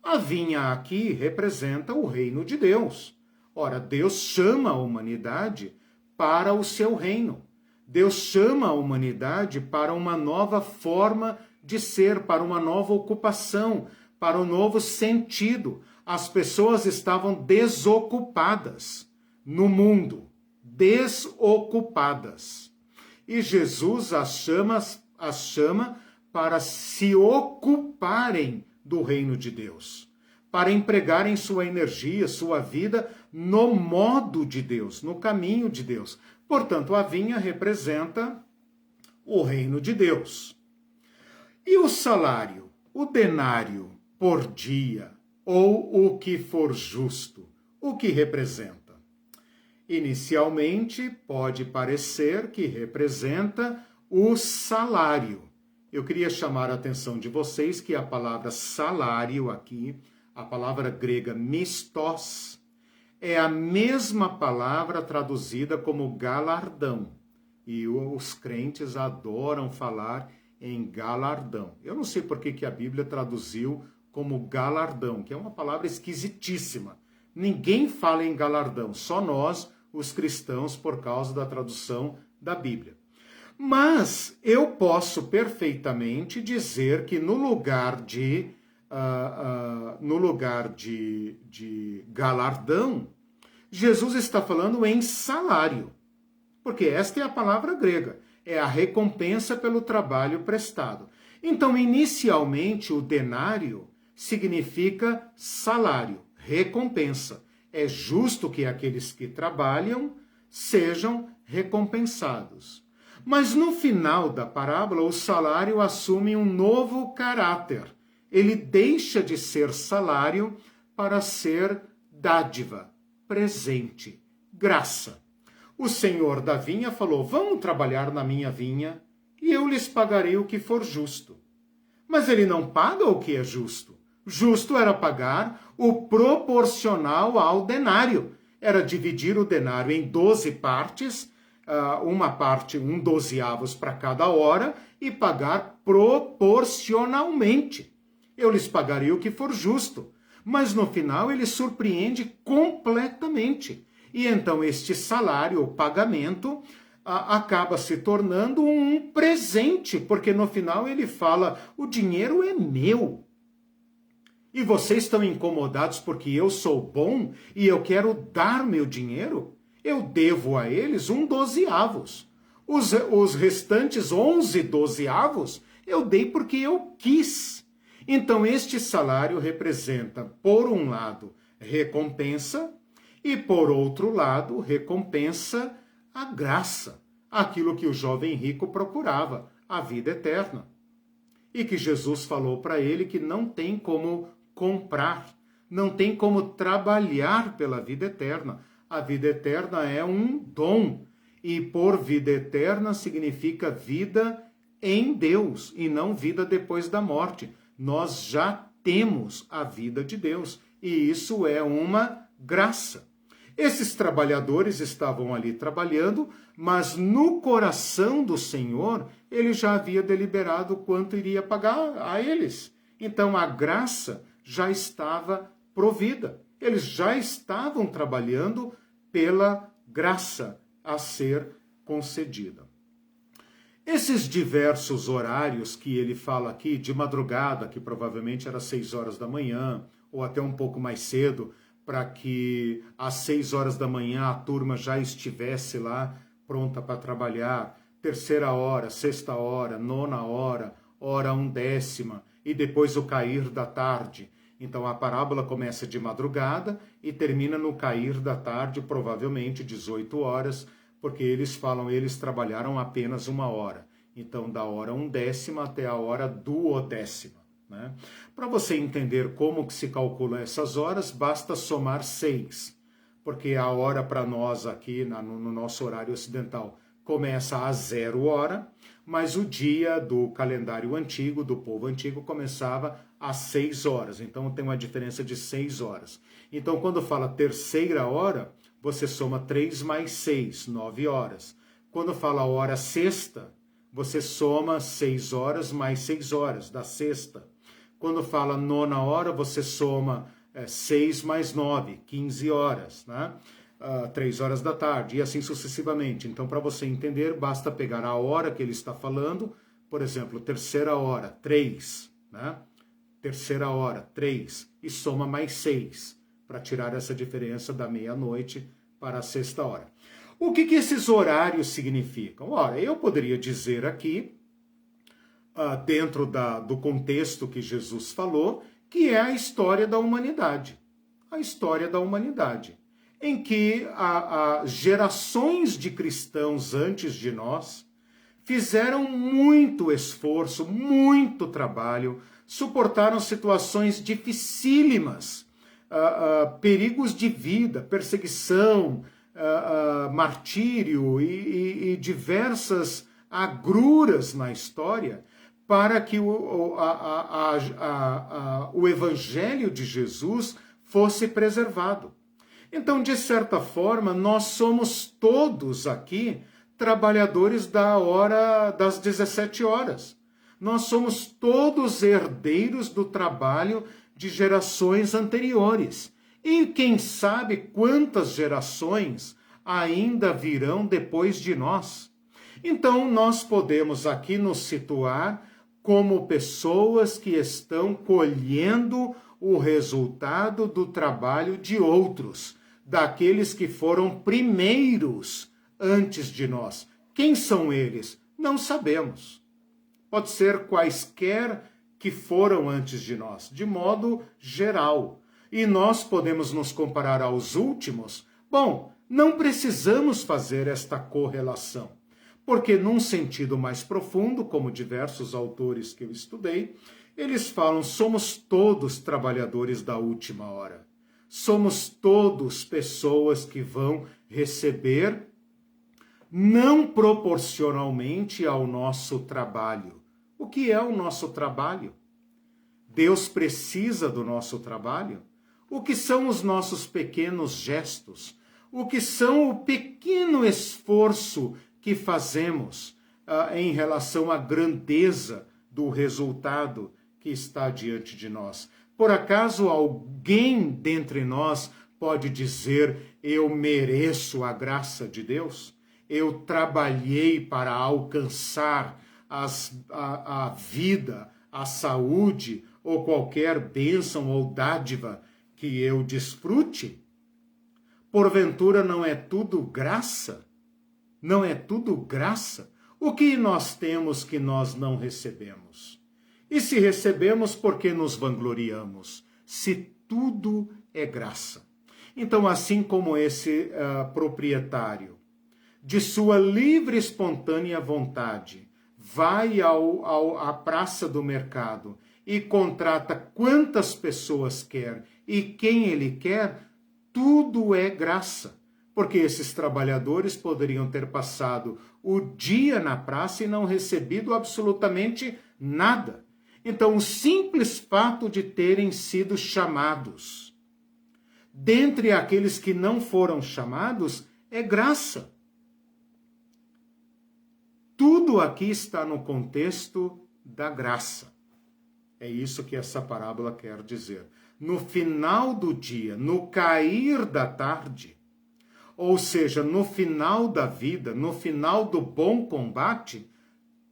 Speaker 1: A vinha aqui representa o reino de Deus. Ora, Deus chama a humanidade para o seu reino. Deus chama a humanidade para uma nova forma de ser, para uma nova ocupação, para um novo sentido. As pessoas estavam desocupadas no mundo, desocupadas. E Jesus as chama para se ocuparem do reino de Deus, para empregarem sua energia, sua vida no modo de Deus, no caminho de Deus. Portanto, a vinha representa o reino de Deus. E o salário, o denário por dia, ou o que for justo, o que representa? Inicialmente, pode parecer que representa o salário. Eu queria chamar a atenção de vocês que a palavra salário aqui, a palavra grega mistos, é a mesma palavra traduzida como galardão. E os crentes adoram falar em galardão. Eu não sei por que a Bíblia traduziu como galardão, que é uma palavra esquisitíssima. Ninguém fala em galardão, só nós, os cristãos, por causa da tradução da Bíblia. Mas eu posso perfeitamente dizer que no lugar de galardão, Jesus está falando em salário, porque esta é a palavra grega, é a recompensa pelo trabalho prestado. Então, inicialmente, o denário significa salário, recompensa. É justo que aqueles que trabalham sejam recompensados. Mas no final da parábola, o salário assume um novo caráter. Ele deixa de ser salário para ser dádiva, presente, graça. O senhor da vinha falou: vão trabalhar na minha vinha e eu lhes pagarei o que for justo. Mas ele não paga o que é justo. Justo era pagar o proporcional ao denário. Era dividir o denário em 12 partes, uma parte, 1/12 para cada hora, e pagar proporcionalmente. Eu lhes pagarei o que for justo. Mas no final ele surpreende completamente. E então este salário, o pagamento, acaba se tornando um presente, porque no final ele fala: o dinheiro é meu. E vocês estão incomodados porque eu sou bom e eu quero dar meu dinheiro? Eu devo a eles 1/12. Os restantes 11/12 eu dei porque eu quis. Então este salário representa, por um lado, recompensa e, por outro lado, recompensa a graça, aquilo que o jovem rico procurava, a vida eterna. E que Jesus falou para ele que não tem como comprar, não tem como trabalhar pela vida eterna. A vida eterna é um dom, e por vida eterna significa vida em Deus e não vida depois da morte. Nós já temos a vida de Deus e isso é uma graça. Esses trabalhadores estavam ali trabalhando, mas no coração do Senhor ele já havia deliberado quanto iria pagar a eles. Então a graça já estava provida. Eles já estavam trabalhando pela graça a ser concedida. Esses diversos horários que ele fala aqui, de madrugada, que provavelmente era 6 horas da manhã, ou até um pouco mais cedo, para que às 6 horas da manhã a turma já estivesse lá pronta para trabalhar, 3ª hora, 6ª hora, 9ª hora, hora 1/10, e depois o cair da tarde. Então a parábola começa de madrugada e termina no cair da tarde, provavelmente 18 horas, porque eles falam, eles trabalharam apenas 1 hora. Então da hora 1/10 até a hora 12ª. Né? Para você entender como que se calcula essas horas, basta somar 6. Porque a hora para nós aqui, no nosso horário ocidental, começa às 0 hora, mas o dia do calendário antigo, do povo antigo, começava às 6 horas. Então tem uma diferença de 6 horas. Então quando fala 3ª hora, você soma 3 mais 6, 9 horas. Quando fala hora sexta, você soma 6 horas mais 6 horas, da sexta. Quando fala 9ª hora, você soma 6 mais 9, 15 horas, né? 3 horas da tarde, e assim sucessivamente. Então, para você entender, basta pegar a hora que ele está falando, por exemplo, 3ª hora, 3, né? 3ª hora, 3, e soma mais 6, para tirar essa diferença da meia-noite para a 6ª hora. O que esses horários significam? Ora, eu poderia dizer aqui, dentro do contexto que Jesus falou, que é a história da humanidade. A história da humanidade, em que gerações de cristãos antes de nós fizeram muito esforço, muito trabalho, suportaram situações dificílimas, perigos de vida, perseguição, martírio e diversas agruras na história, para que o Evangelho de Jesus fosse preservado. Então, de certa forma, nós somos todos aqui trabalhadores da hora das 17 horas. Nós somos todos herdeiros do trabalho de gerações anteriores. E quem sabe quantas gerações ainda virão depois de nós. Então, nós podemos aqui nos situar como pessoas que estão colhendo o resultado do trabalho de outros, daqueles que foram primeiros antes de nós. Quem são eles? Não sabemos. Pode ser quaisquer que foram antes de nós, de modo geral. E nós podemos nos comparar aos últimos? Bom, não precisamos fazer esta correlação, porque num sentido mais profundo, como diversos autores que eu estudei, eles falam, somos todos trabalhadores da última hora. Somos todos pessoas que vão receber não proporcionalmente ao nosso trabalho. O que é o nosso trabalho? Deus precisa do nosso trabalho? O que são os nossos pequenos gestos? O que são o pequeno esforço que fazemos em relação à grandeza do resultado que está diante de nós? Por acaso alguém dentre nós pode dizer, eu mereço a graça de Deus? Eu trabalhei para alcançar a vida, a saúde ou qualquer bênção ou dádiva que eu desfrute? Porventura não é tudo graça? Não é tudo graça? O que nós temos que nós não recebemos? E se recebemos, por que nos vangloriamos? Se tudo é graça. Então, assim como esse proprietário, de sua livre e espontânea vontade, vai à praça do mercado e contrata quantas pessoas quer e quem ele quer, tudo é graça. Porque esses trabalhadores poderiam ter passado o dia na praça e não recebido absolutamente nada. Então, o simples fato de terem sido chamados, dentre aqueles que não foram chamados, é graça. Tudo aqui está no contexto da graça. É isso que essa parábola quer dizer. No final do dia, no cair da tarde, ou seja, no final da vida, no final do bom combate,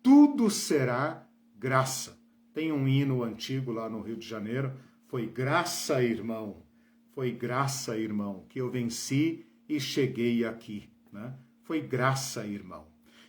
Speaker 1: tudo será graça. Tem um hino antigo lá no Rio de Janeiro, foi graça, irmão, que eu venci e cheguei aqui, né? Foi graça, irmão.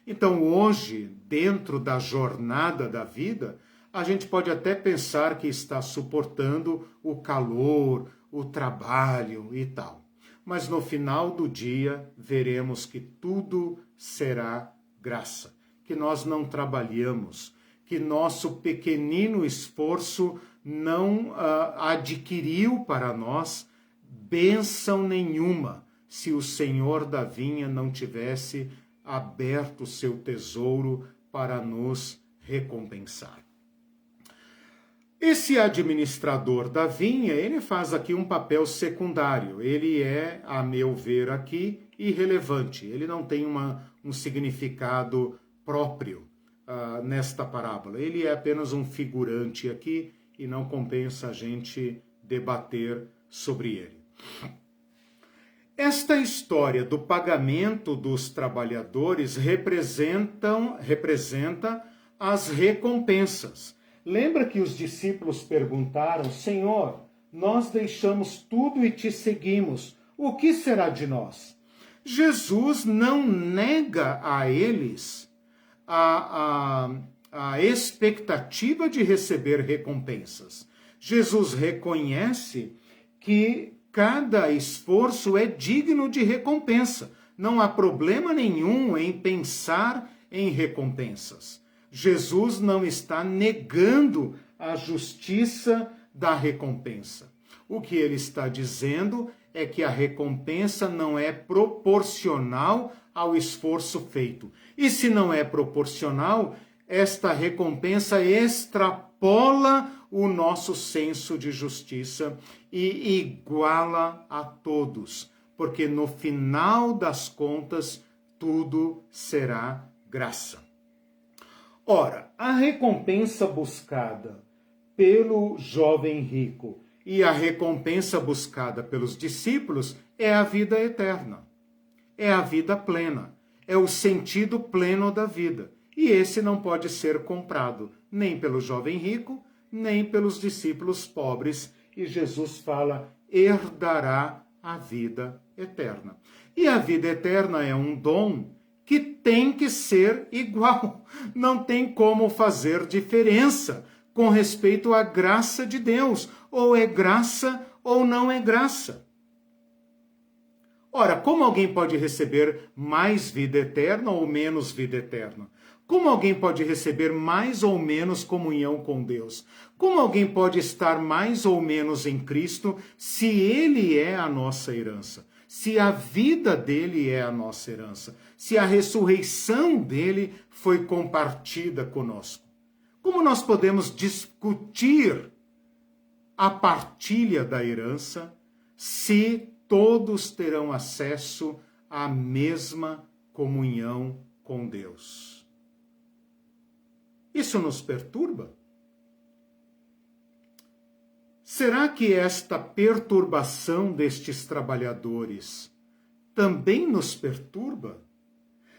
Speaker 1: Então hoje, dentro da jornada da vida, a gente pode até pensar que está suportando o calor, o trabalho e tal. Mas no final do dia, veremos que tudo será graça, que nós não trabalhamos, que nosso pequenino esforço não adquiriu para nós bênção nenhuma, se o Senhor da vinha não tivesse aberto o seu tesouro para nos recompensar. Esse administrador da vinha, ele faz aqui um papel secundário. Ele é, a meu ver aqui, irrelevante. Ele não tem um significado próprio nesta parábola. Ele é apenas um figurante aqui e não compensa a gente debater sobre ele. Esta história do pagamento dos trabalhadores representa as recompensas. Lembra que os discípulos perguntaram, Senhor, nós deixamos tudo e te seguimos, o que será de nós? Jesus não nega a eles a expectativa de receber recompensas. Jesus reconhece que cada esforço é digno de recompensa. Não há problema nenhum em pensar em recompensas. Jesus não está negando a justiça da recompensa. O que ele está dizendo é que a recompensa não é proporcional ao esforço feito. E se não é proporcional, esta recompensa extrapola o nosso senso de justiça e iguala a todos, porque no final das contas tudo será graça. Ora, a recompensa buscada pelo jovem rico e a recompensa buscada pelos discípulos é a vida eterna, é a vida plena, é o sentido pleno da vida. E esse não pode ser comprado nem pelo jovem rico, nem pelos discípulos pobres. E Jesus fala, herdará a vida eterna. E a vida eterna é um dom que tem que ser igual. Não tem como fazer diferença com respeito à graça de Deus. Ou é graça ou não é graça. Ora, como alguém pode receber mais vida eterna ou menos vida eterna? Como alguém pode receber mais ou menos comunhão com Deus? Como alguém pode estar mais ou menos em Cristo se Ele é a nossa herança? Se a vida dele é a nossa herança? Se a ressurreição dele foi compartida conosco? Como nós podemos discutir a partilha da herança se todos terão acesso à mesma comunhão com Deus? Isso nos perturba? Será que esta perturbação destes trabalhadores também nos perturba?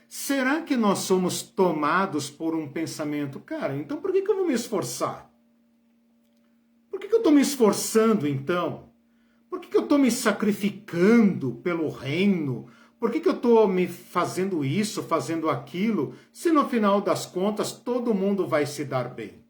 Speaker 1: Será que nós somos tomados por um pensamento, cara, então por que eu vou me esforçar? Por que eu estou me esforçando então? Por que eu estou me sacrificando pelo reino? Por que eu estou me fazendo isso, fazendo aquilo, se no final das contas todo mundo vai se dar bem?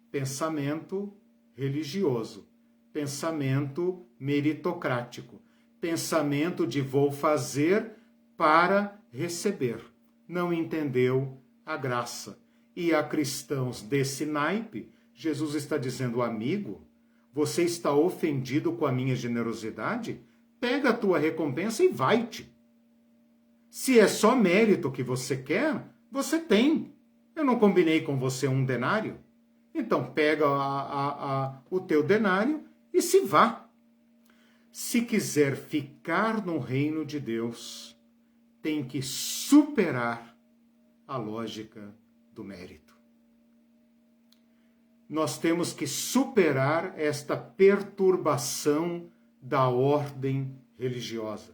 Speaker 1: Pensamento religioso, pensamento meritocrático, pensamento de vou fazer para receber. Não entendeu a graça. E a cristãos desse naipe, Jesus está dizendo, amigo, você está ofendido com a minha generosidade? Pega a tua recompensa e vai-te. Se é só mérito que você quer, você tem. Eu não combinei com você um denário? Então pega o teu denário e se vá. Se quiser ficar no reino de Deus, tem que superar a lógica do mérito. Nós temos que superar esta perturbação da ordem religiosa.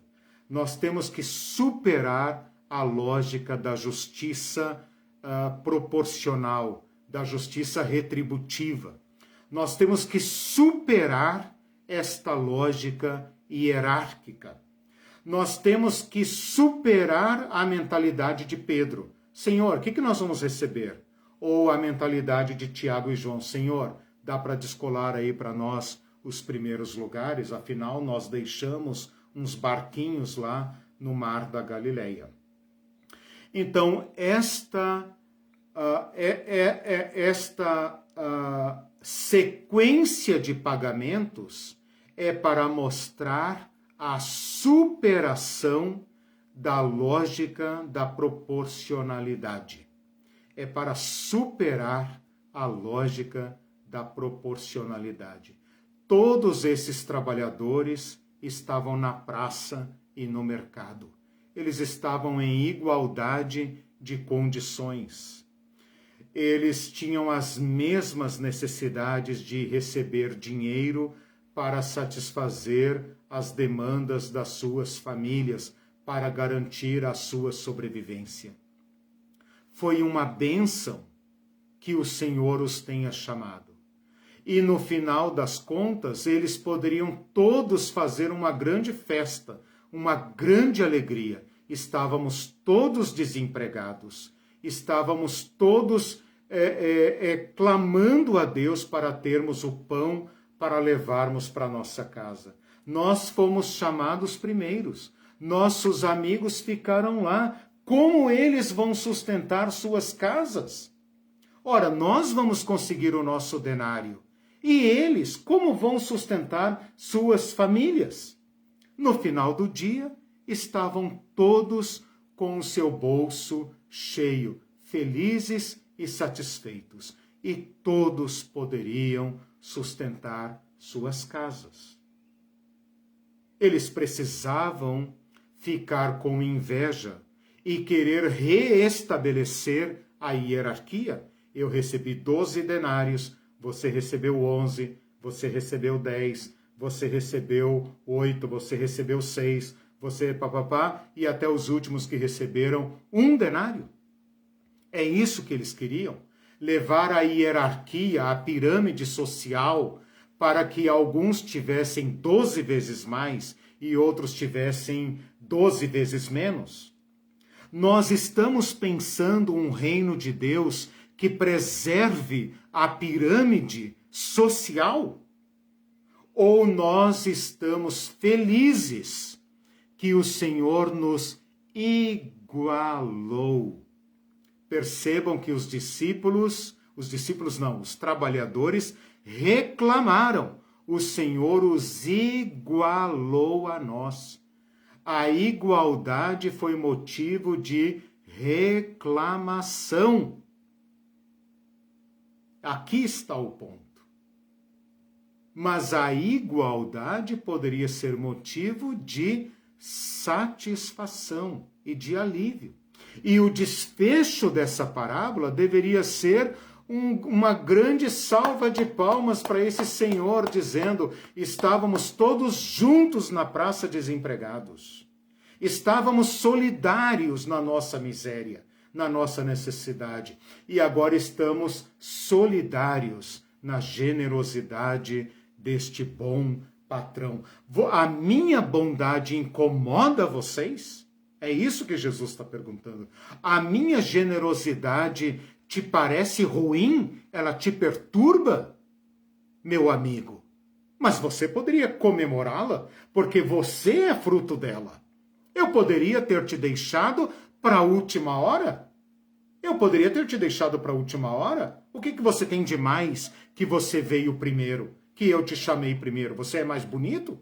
Speaker 1: Nós temos que superar a lógica da justiça proporcional, da justiça retributiva. Nós temos que superar esta lógica hierárquica. Nós temos que superar a mentalidade de Pedro. Senhor, o que nós vamos receber? Ou a mentalidade de Tiago e João. Senhor, dá para descolar aí para nós os primeiros lugares, afinal nós deixamos uns barquinhos lá no mar da Galileia. Então, esta sequência de pagamentos é para mostrar a superação da lógica da proporcionalidade. É para superar a lógica da proporcionalidade. Todos esses trabalhadores estavam na praça e no mercado. Eles estavam em igualdade de condições. Eles tinham as mesmas necessidades de receber dinheiro para satisfazer as demandas das suas famílias, para garantir a sua sobrevivência. Foi uma bênção que o Senhor os tenha chamado. E no final das contas, eles poderiam todos fazer uma grande festa, uma grande alegria. Estávamos todos desempregados, estávamos todos clamando a Deus para termos o pão para levarmos para nossa casa. Nós fomos chamados primeiros. Nossos amigos ficaram lá. Como eles vão sustentar suas casas? Ora, nós vamos conseguir o nosso denário. E eles, como vão sustentar suas famílias? No final do dia, estavam todos com o seu bolso cheio, felizes e satisfeitos. E todos poderiam sustentar suas casas. Eles precisavam ficar com inveja e querer reestabelecer a hierarquia. Eu recebi 12 denários, você recebeu 11, você recebeu 10, você recebeu 8, você recebeu 6, você papapá, e até os últimos que receberam 1 denário. É isso que eles queriam, levar a hierarquia, a pirâmide social, para que alguns tivessem 12 vezes mais e outros tivessem 12 vezes menos. Nós estamos pensando um reino de Deus que preserve a pirâmide social? Ou nós estamos felizes que o Senhor nos igualou? Percebam que os trabalhadores reclamaram. O Senhor os igualou a nós. A igualdade foi motivo de reclamação. Aqui está o ponto. Mas a igualdade poderia ser motivo de satisfação e de alívio. E o desfecho dessa parábola deveria ser uma grande salva de palmas para esse senhor, dizendo: estávamos todos juntos na praça desempregados. Estávamos solidários na nossa miséria, na nossa necessidade. E agora estamos solidários na generosidade deste bom patrão. A minha bondade incomoda vocês? É isso que Jesus está perguntando. A minha generosidade te parece ruim? Ela te perturba? Meu amigo, mas você poderia comemorá-la, porque você é fruto dela. Eu poderia ter te deixado para a última hora? Eu poderia ter te deixado para a última hora? O que você tem de mais que você veio primeiro, que eu te chamei primeiro? Você é mais bonito?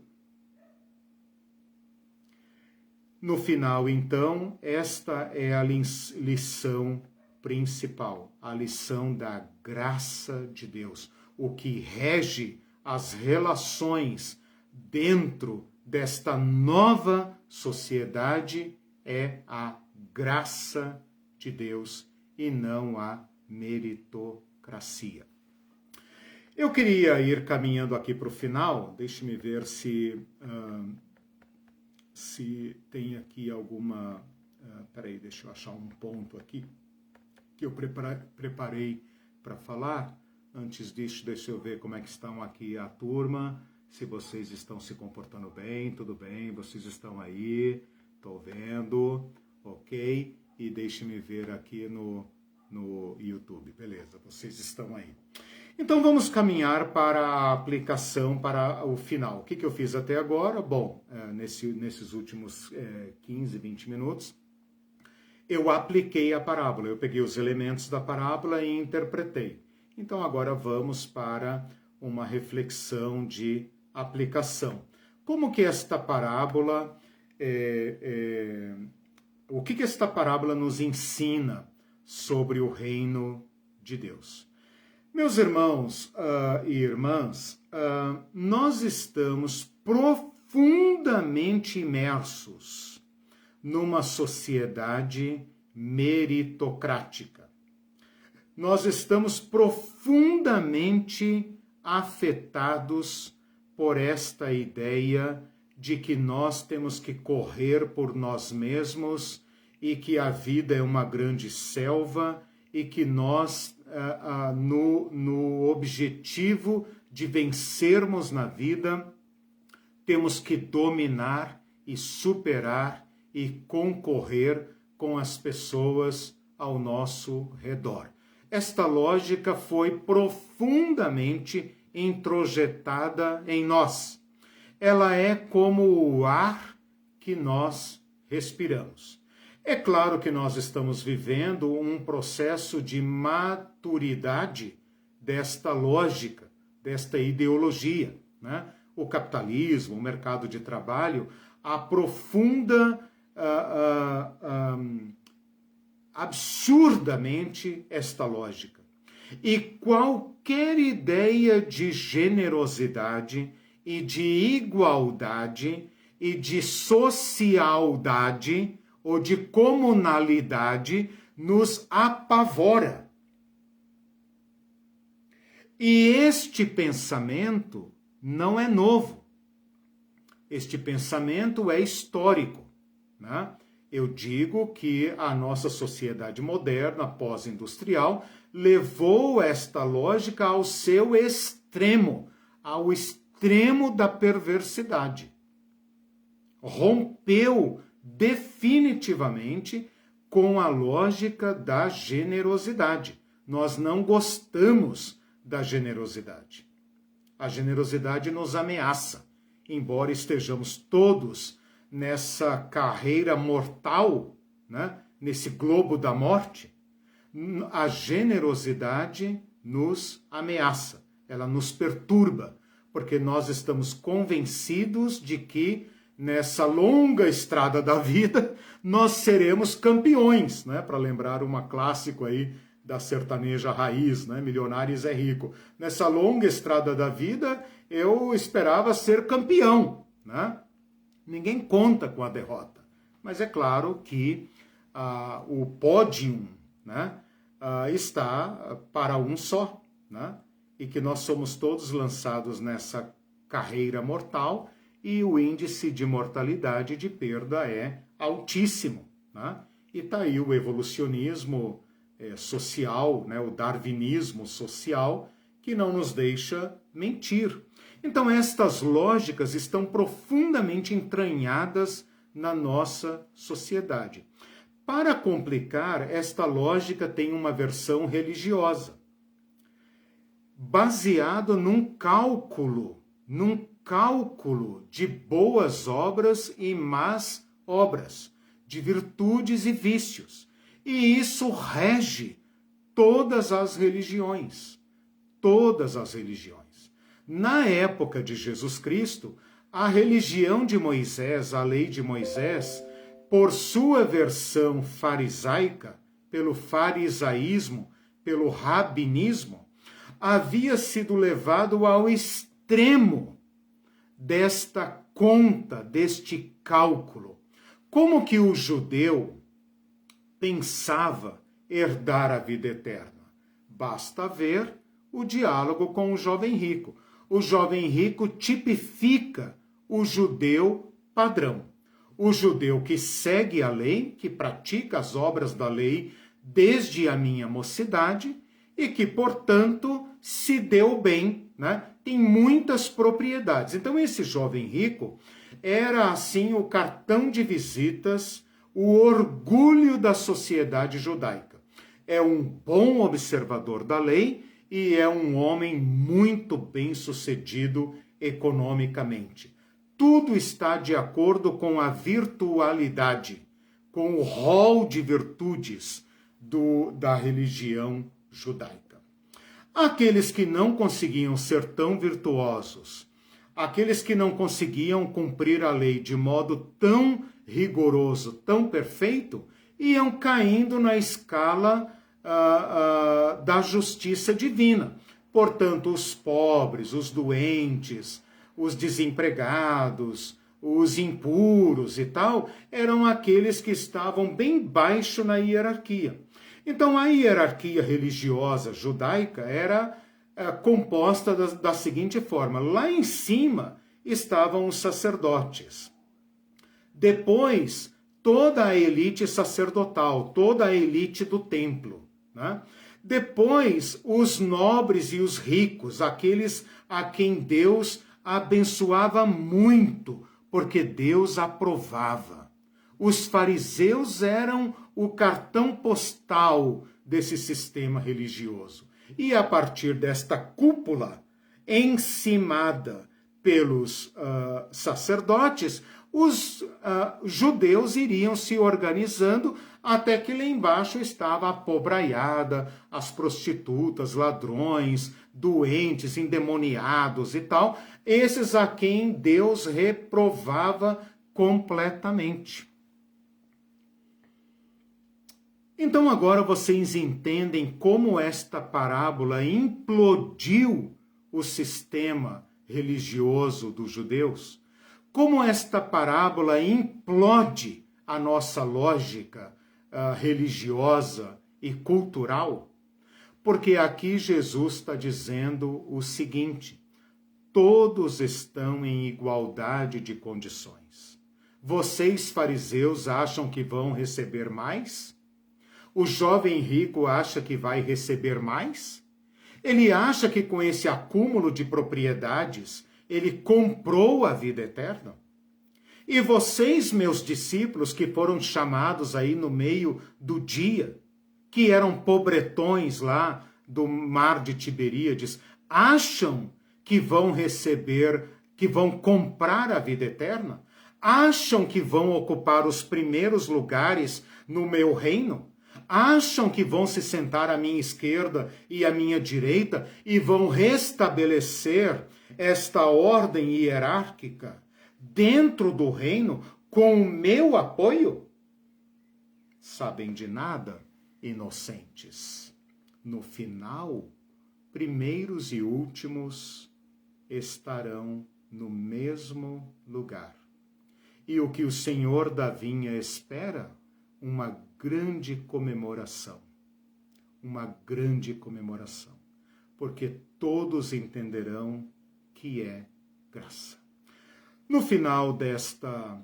Speaker 1: No final, então, esta é a lição principal, a lição da graça de Deus. O que rege as relações dentro desta nova sociedade é a graça de Deus e não a meritocracia. Eu queria ir caminhando aqui para o final. Deixe-me ver se tem aqui alguma... Peraí, deixa eu achar um ponto aqui que eu preparei para falar. Antes disso, deixa eu ver como é que estão aqui a turma, se vocês estão se comportando bem, tudo bem, vocês estão aí, estou vendo, ok? E deixe-me ver aqui no YouTube, beleza, vocês estão aí. Então vamos caminhar para a aplicação, para o final. O que eu fiz até agora? Bom, nesses últimos 15, 20 minutos, eu apliquei a parábola, eu peguei os elementos da parábola e interpretei. Então agora vamos para uma reflexão de aplicação. Como que esta parábola, o que esta parábola nos ensina sobre o reino de Deus? Meus irmãos e irmãs, nós estamos profundamente imersos numa sociedade meritocrática. Nós estamos profundamente afetados por esta ideia de que nós temos que correr por nós mesmos e que a vida é uma grande selva e que nós, no objetivo de vencermos na vida, temos que dominar e superar e concorrer com as pessoas ao nosso redor. esta lógica foi profundamente introjetada em nós. Ela é como o ar que nós respiramos. É claro que nós estamos vivendo um processo de maturidade desta lógica, desta ideologia, né? O capitalismo, o mercado de trabalho, aprofunda absurdamente esta lógica. E qualquer ideia de generosidade e de igualdade e de socialdade ou de comunalidade nos apavora. E este pensamento não é novo. Este pensamento é histórico, né? Eu digo que a nossa sociedade moderna, pós-industrial, levou esta lógica ao seu extremo, ao extremo da perversidade. Rompeu definitivamente com a lógica da generosidade. Nós não gostamos da generosidade. A generosidade nos ameaça, embora estejamos todos nessa carreira mortal, né? Nesse globo da morte. A generosidade nos ameaça, ela nos perturba, porque nós estamos convencidos de que nessa longa estrada da vida nós seremos campeões, né? Para lembrar uma clássico aí da sertaneja raiz, né? Milionários é rico. Nessa longa estrada da vida eu esperava ser campeão, né? Ninguém conta com a derrota, mas é claro que o pódio, né, está para um só, né, e que nós somos todos lançados nessa carreira mortal e o índice de mortalidade e de perda é altíssimo, né? E está aí o evolucionismo social, né, o darwinismo social, que não nos deixa mentir. Então estas lógicas estão profundamente entranhadas na nossa sociedade. Para complicar, esta lógica tem uma versão religiosa, baseado num cálculo de boas obras e más obras, de virtudes e vícios. E isso rege todas as religiões. Todas as religiões. Na época de Jesus Cristo, a religião de Moisés, a lei de Moisés, por sua versão farisaica, pelo farisaísmo, pelo rabinismo, havia sido levado ao extremo desta conta, deste cálculo. Como que o judeu pensava herdar a vida eterna? Basta ver o diálogo com o jovem rico. O jovem rico tipifica o judeu padrão. O judeu que segue a lei, que pratica as obras da lei desde a minha mocidade e que, portanto, se deu bem, né? Tem muitas propriedades. Então, esse jovem rico era, assim, o cartão de visitas, o orgulho da sociedade judaica. É um bom observador da lei e é um homem muito bem-sucedido economicamente. Tudo está de acordo com a virtualidade, com o rol de virtudes da religião judaica. Aqueles que não conseguiam ser tão virtuosos, aqueles que não conseguiam cumprir a lei de modo tão rigoroso, tão perfeito, iam caindo na escala da justiça divina. Portanto, os pobres, os doentes, os desempregados, os impuros e tal, eram aqueles que estavam bem baixo na hierarquia. Então, a hierarquia religiosa judaica era composta da seguinte forma: lá em cima estavam os sacerdotes. Depois, toda a elite sacerdotal, toda a elite do templo, né? Depois, os nobres e os ricos, aqueles a quem Deus abençoava muito, porque Deus aprovava. Os fariseus eram o cartão postal desse sistema religioso. E a partir desta cúpula, encimada pelos sacerdotes, os judeus iriam se organizando até que lá embaixo estava a pobraiada, as prostitutas, ladrões, doentes, endemoniados e tal, esses a quem Deus reprovava completamente. Então agora vocês entendem como esta parábola implodiu o sistema religioso dos judeus? Como esta parábola implode a nossa lógica religiosa e cultural? Porque aqui Jesus está dizendo o seguinte: todos estão em igualdade de condições. Vocês, fariseus, acham que vão receber mais? O jovem rico acha que vai receber mais? Ele acha que com esse acúmulo de propriedades, ele comprou a vida eterna? E vocês, meus discípulos, que foram chamados aí no meio do dia, que eram pobretões lá do mar de Tiberíades, acham que vão receber, que vão comprar a vida eterna? Acham que vão ocupar os primeiros lugares no meu reino? Acham que vão se sentar à minha esquerda e à minha direita e vão restabelecer esta ordem hierárquica dentro do reino com o meu apoio? Sabem de nada, inocentes. No final, primeiros e últimos estarão no mesmo lugar. E o que o Senhor da vinha espera? Uma grande comemoração. Uma grande comemoração. Porque todos entenderão que é graça. No final desta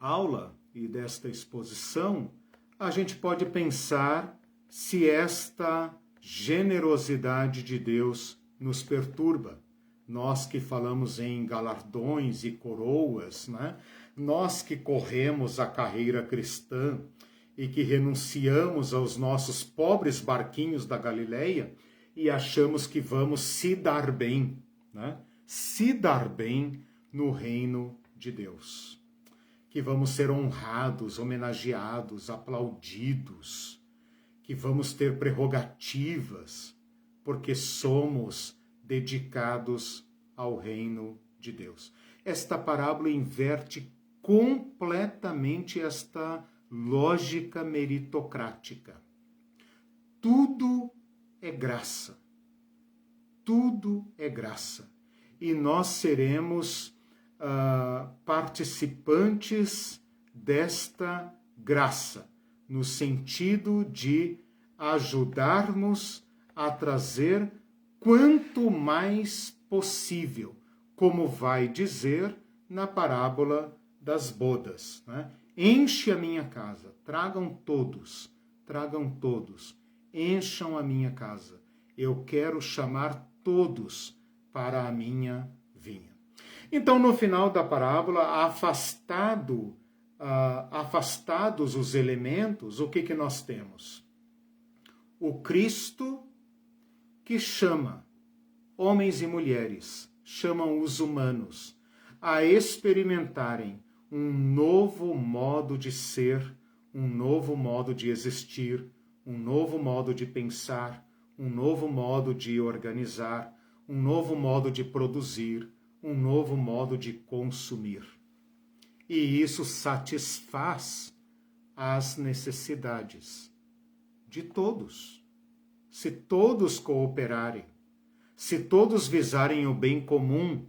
Speaker 1: aula e desta exposição, a gente pode pensar se esta generosidade de Deus nos perturba. Nós que falamos em galardões e coroas, né? Nós que corremos a carreira cristã e que renunciamos aos nossos pobres barquinhos da Galileia e achamos que vamos se dar bem, né? Se dar bem no reino de Deus. Que vamos ser honrados, homenageados, aplaudidos, que vamos ter prerrogativas, porque somos dedicados ao reino de Deus. Esta parábola inverte completamente esta lógica meritocrática. Tudo é graça. Tudo é graça. E nós seremos participantes desta graça, no sentido de ajudarmos a trazer quanto mais possível, como vai dizer na parábola das bodas, né? Enche a minha casa, tragam todos, encham a minha casa. Eu quero chamar todos para a minha vinha. Então, no final da parábola, afastados os elementos, o que nós temos? O Cristo que chama homens e mulheres, chamam os humanos a experimentarem um novo modo de ser, um novo modo de existir, um novo modo de pensar, um novo modo de organizar, um novo modo de produzir, um novo modo de consumir. E isso satisfaz as necessidades de todos. Se todos cooperarem, se todos visarem o bem comum,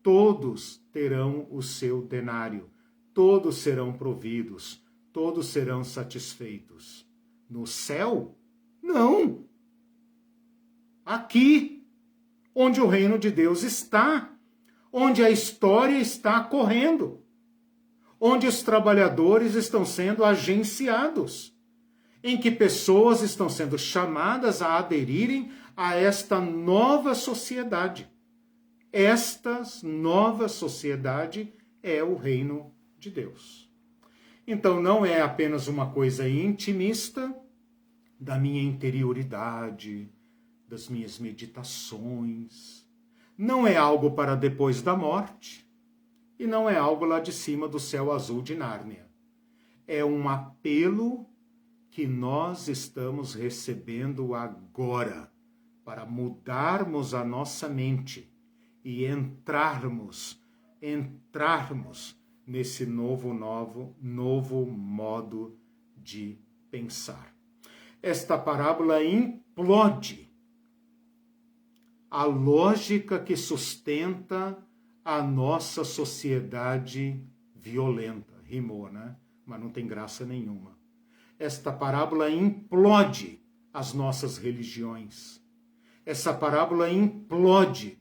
Speaker 1: todos terão o seu denário, todos serão providos, todos serão satisfeitos. No céu? Não! Aqui, onde o reino de Deus está, onde a história está correndo, onde os trabalhadores estão sendo agenciados, em que pessoas estão sendo chamadas a aderirem a esta nova sociedade. Esta nova sociedade é o reino de Deus. Então não é apenas uma coisa intimista, da minha interioridade, das minhas meditações. Não é algo para depois da morte e não é algo lá de cima do céu azul de Nárnia. É um apelo que nós estamos recebendo agora para mudarmos a nossa mente e entrarmos nesse novo modo de pensar. Esta parábola implode a lógica que sustenta a nossa sociedade violenta. Rimou, né? Mas não tem graça nenhuma. Esta parábola implode as nossas religiões. Essa parábola implode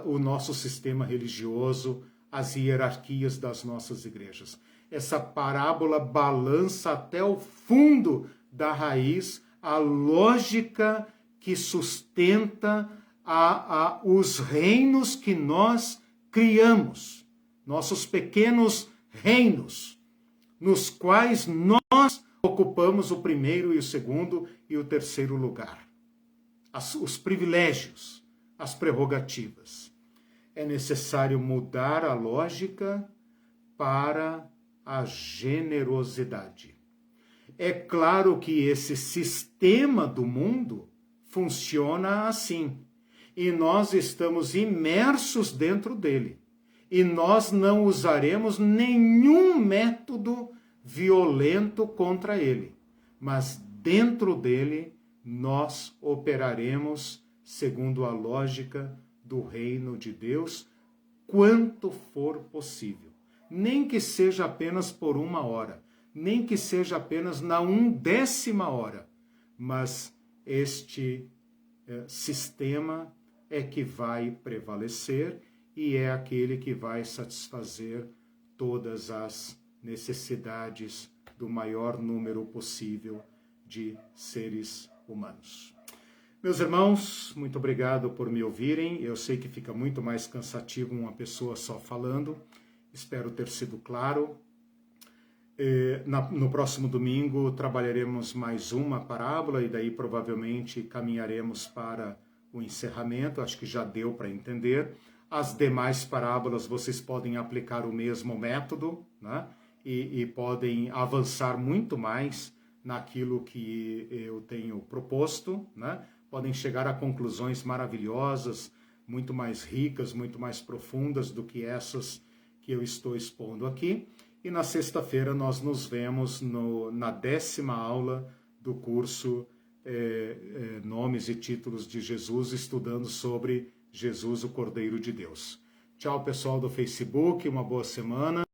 Speaker 1: o nosso sistema religioso, as hierarquias das nossas igrejas. Essa parábola balança até o fundo da raiz a lógica que sustenta os reinos que nós criamos, nossos pequenos reinos, nos quais nós ocupamos o primeiro e o segundo e o terceiro lugar. Os privilégios, as prerrogativas. É necessário mudar a lógica para a generosidade. É claro que esse sistema do mundo funciona assim. E nós estamos imersos dentro dele. E nós não usaremos nenhum método violento contra ele. Mas dentro dele nós operaremos segundo a lógica do reino de Deus, quanto for possível. Nem que seja apenas por 1 hora, nem que seja apenas na 1/10 hora, mas este sistema é que vai prevalecer e é aquele que vai satisfazer todas as necessidades do maior número possível de seres humanos. Meus irmãos, muito obrigado por me ouvirem. Eu sei que fica muito mais cansativo uma pessoa só falando. Espero ter sido claro. No próximo domingo trabalharemos mais uma parábola e daí provavelmente caminharemos para o encerramento. Acho que já deu para entender. As demais parábolas vocês podem aplicar o mesmo método, né? E podem avançar muito mais naquilo que eu tenho proposto, né? Podem chegar a conclusões maravilhosas, muito mais ricas, muito mais profundas do que essas que eu estou expondo aqui. E na sexta-feira nós nos vemos na 10ª aula do curso Nomes e Títulos de Jesus, estudando sobre Jesus, o Cordeiro de Deus. Tchau, pessoal do Facebook, uma boa semana.